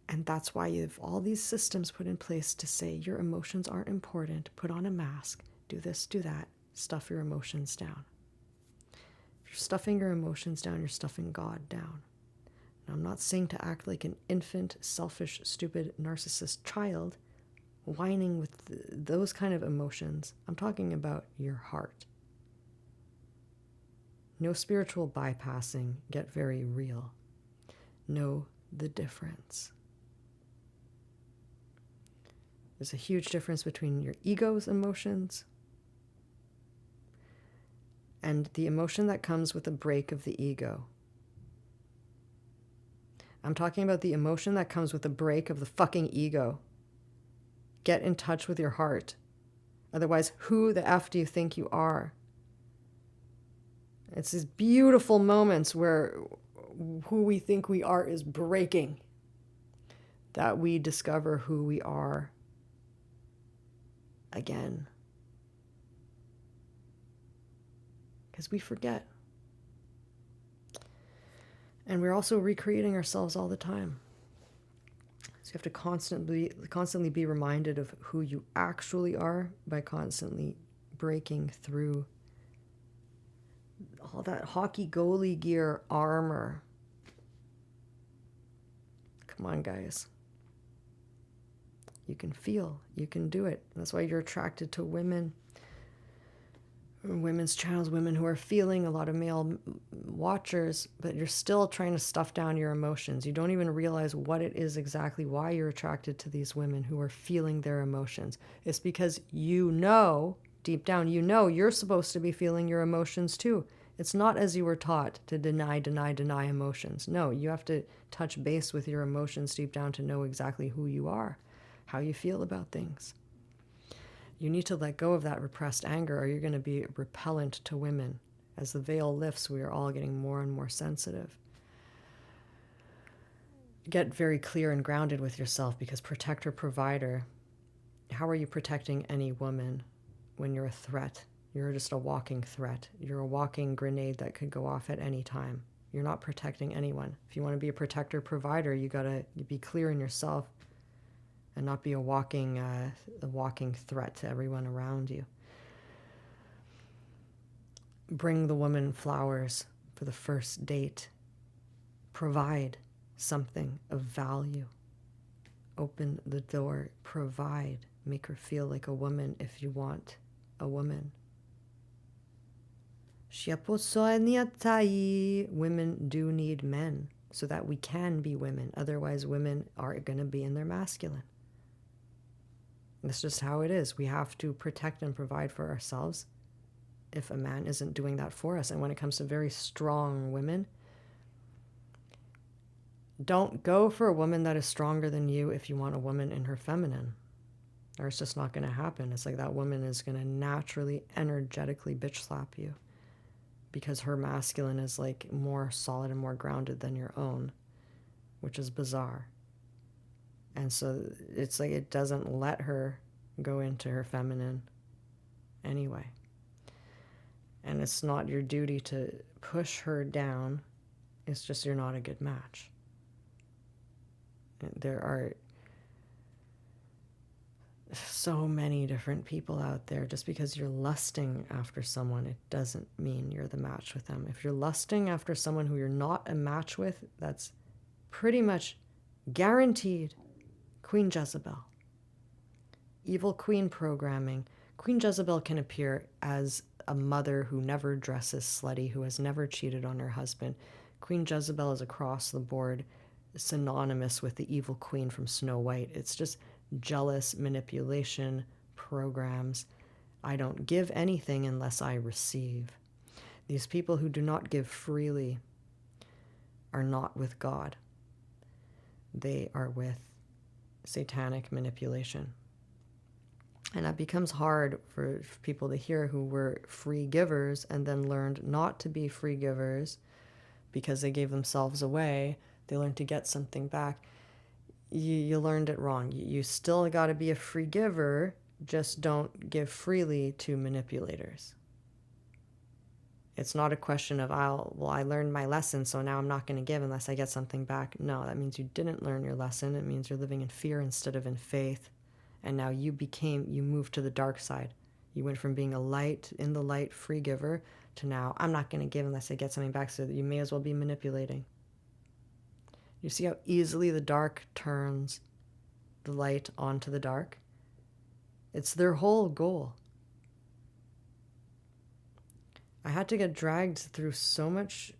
And that's why you have all these systems put in place to say your emotions aren't important, put on a mask, do this, do that, stuff your emotions down. If you're stuffing your emotions down, you're stuffing God down. And I'm not saying to act like an infant, selfish, stupid, narcissist child, whining with those kind of emotions. I'm talking about your heart. No spiritual bypassing, get very real. Know the difference. There's a huge difference between your ego's emotions and the emotion that comes with a break of the ego. I'm talking about the emotion that comes with a break of the fucking ego. Get in touch with your heart. Otherwise, who the F do you think you are? It's these beautiful moments where who we think we are is breaking, that we discover who we are again. Because we forget. And we're also recreating ourselves all the time. So you have to constantly be reminded of who you actually are by constantly breaking through all that hockey goalie gear armor. Come on, guys. You can feel, you can do it. That's why you're attracted to women, women's channels, women who are feeling, a lot of male watchers, but you're still trying to stuff down your emotions. You don't even realize what it is exactly why you're attracted to these women who are feeling their emotions. It's because you know, deep down, you know you're supposed to be feeling your emotions too. It's not as you were taught to deny emotions. No, you have to touch base with your emotions deep down to know exactly who you are, how you feel about things. You need to let go of that repressed anger or you're going to be repellent to women. As the veil lifts, we are all getting more and more sensitive. Get very clear and grounded with yourself, because protector, provider, how are you protecting any woman when you're a threat? You're just a walking threat. You're a walking grenade that could go off at any time. You're not protecting anyone. If you want to be a protector, provider, you got to be clear in yourself and not be a walking threat to everyone around you. Bring the woman flowers for the first date. Provide something of value. Open the door. Provide. Make her feel like a woman if you want a woman. Women do need men so that we can be women. Otherwise, women are going to be in their masculine. That's just how it is. We have to protect and provide for ourselves if a man isn't doing that for us. And when it comes to very strong women, don't go for a woman that is stronger than you if you want a woman in her feminine. Or it's just not going to happen. It's like that woman is going to naturally, energetically bitch slap you because her masculine is like more solid and more grounded than your own, which is bizarre. And so it's like it doesn't let her go into her feminine anyway. And it's not your duty to push her down. It's just you're not a good match. There are so many different people out there. Just because you're lusting after someone, it doesn't mean you're the match with them. If you're lusting after someone who you're not a match with, that's pretty much guaranteed Queen Jezebel. Evil queen programming. Queen Jezebel can appear as a mother who never dresses slutty, who has never cheated on her husband. Queen Jezebel is across the board synonymous with the evil queen from Snow White. It's just jealous manipulation programs. I don't give anything unless I receive. These people who do not give freely are not with God. They are with satanic manipulation. And that becomes hard for people to hear who were free givers and then learned not to be free givers because they gave themselves away. They learned to get something back. You learned it wrong. You still got to be a free giver, just don't give freely to manipulators. It's not a question of, I learned my lesson, so now I'm not going to give unless I get something back. No, that means you didn't learn your lesson. It means you're living in fear instead of in faith. And now you moved to the dark side. You went from being in the light free giver to now, I'm not going to give unless I get something back, so that you may as well be manipulating. You see how easily the dark turns the light onto the dark? It's their whole goal. I had to get dragged through so much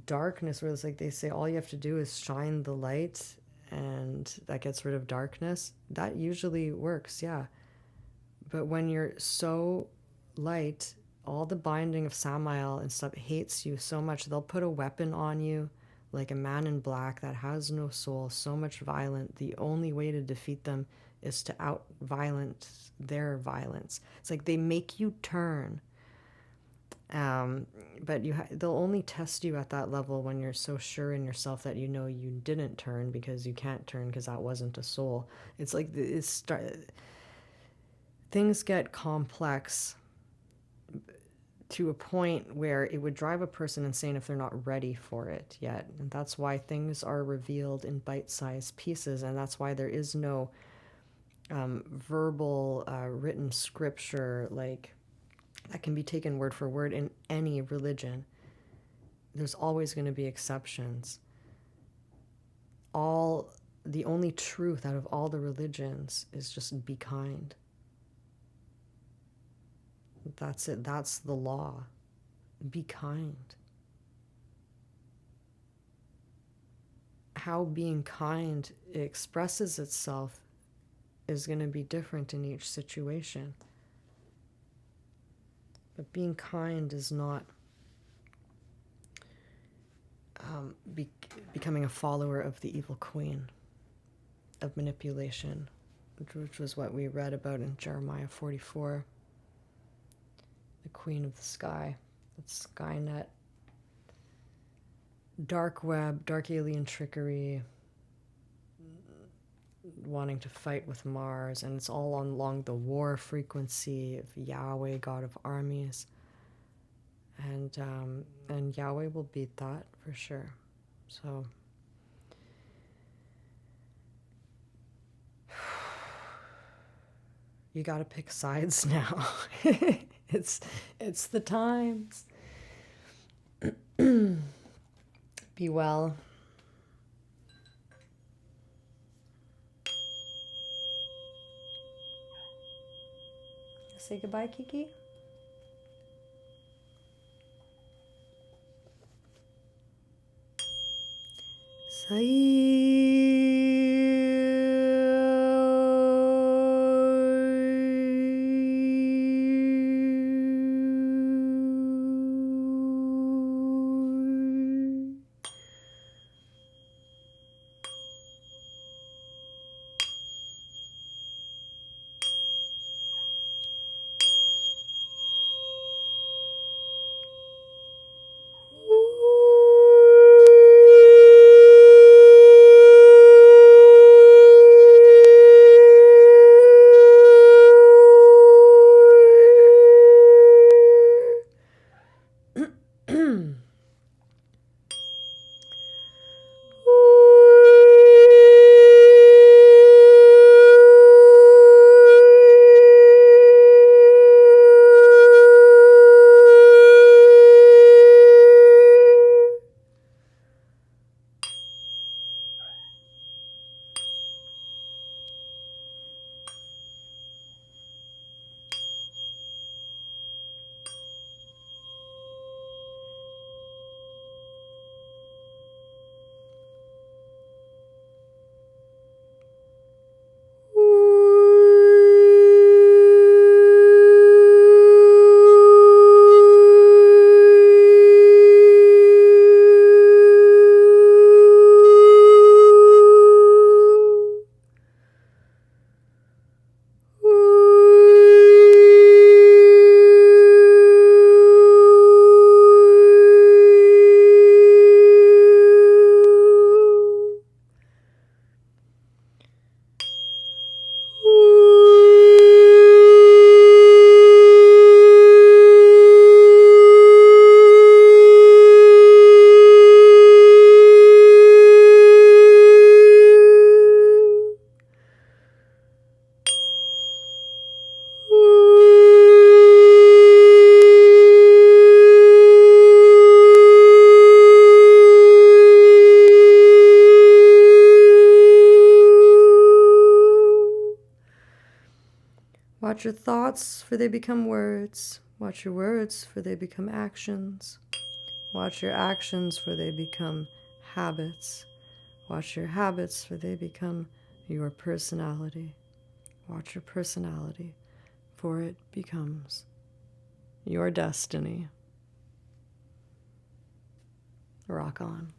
darkness where it's like they say all you have to do is shine the light and that gets rid of darkness. That usually works, yeah. But when you're so light, all the binding of Samael and stuff hates you so much, they'll put a weapon on you like a man in black that has no soul, so much violent. The only way to defeat them is to out-violence their violence. It's like they make you turn. But they'll only test you at that level when you're so sure in yourself that you know you didn't turn, because you can't turn because that wasn't a soul. It's like things get complex to a point where it would drive a person insane if they're not ready for it yet. And that's why things are revealed in bite-sized pieces, and that's why there is no verbal written scripture like that can be taken word for word in any religion. There's always going to be exceptions. The only truth out of all the religions is just be kind. That's it. That's the law. Be kind. How being kind expresses itself is going to be different in each situation. But being kind is not becoming a follower of the evil queen of manipulation, which was what we read about in Jeremiah 44. The queen of the sky, that's Skynet, dark web, dark alien trickery, wanting to fight with Mars, and it's all along the war frequency of Yahweh, God of armies. And Yahweh will beat that for sure. So you got to pick sides now. It's the times. Be well. Say goodbye, Kiki. Watch your thoughts, for they become words. Watch your words, for they become actions. Watch your actions, for they become habits. Watch your habits, for they become your personality. Watch your personality, for it becomes your destiny. Rock on.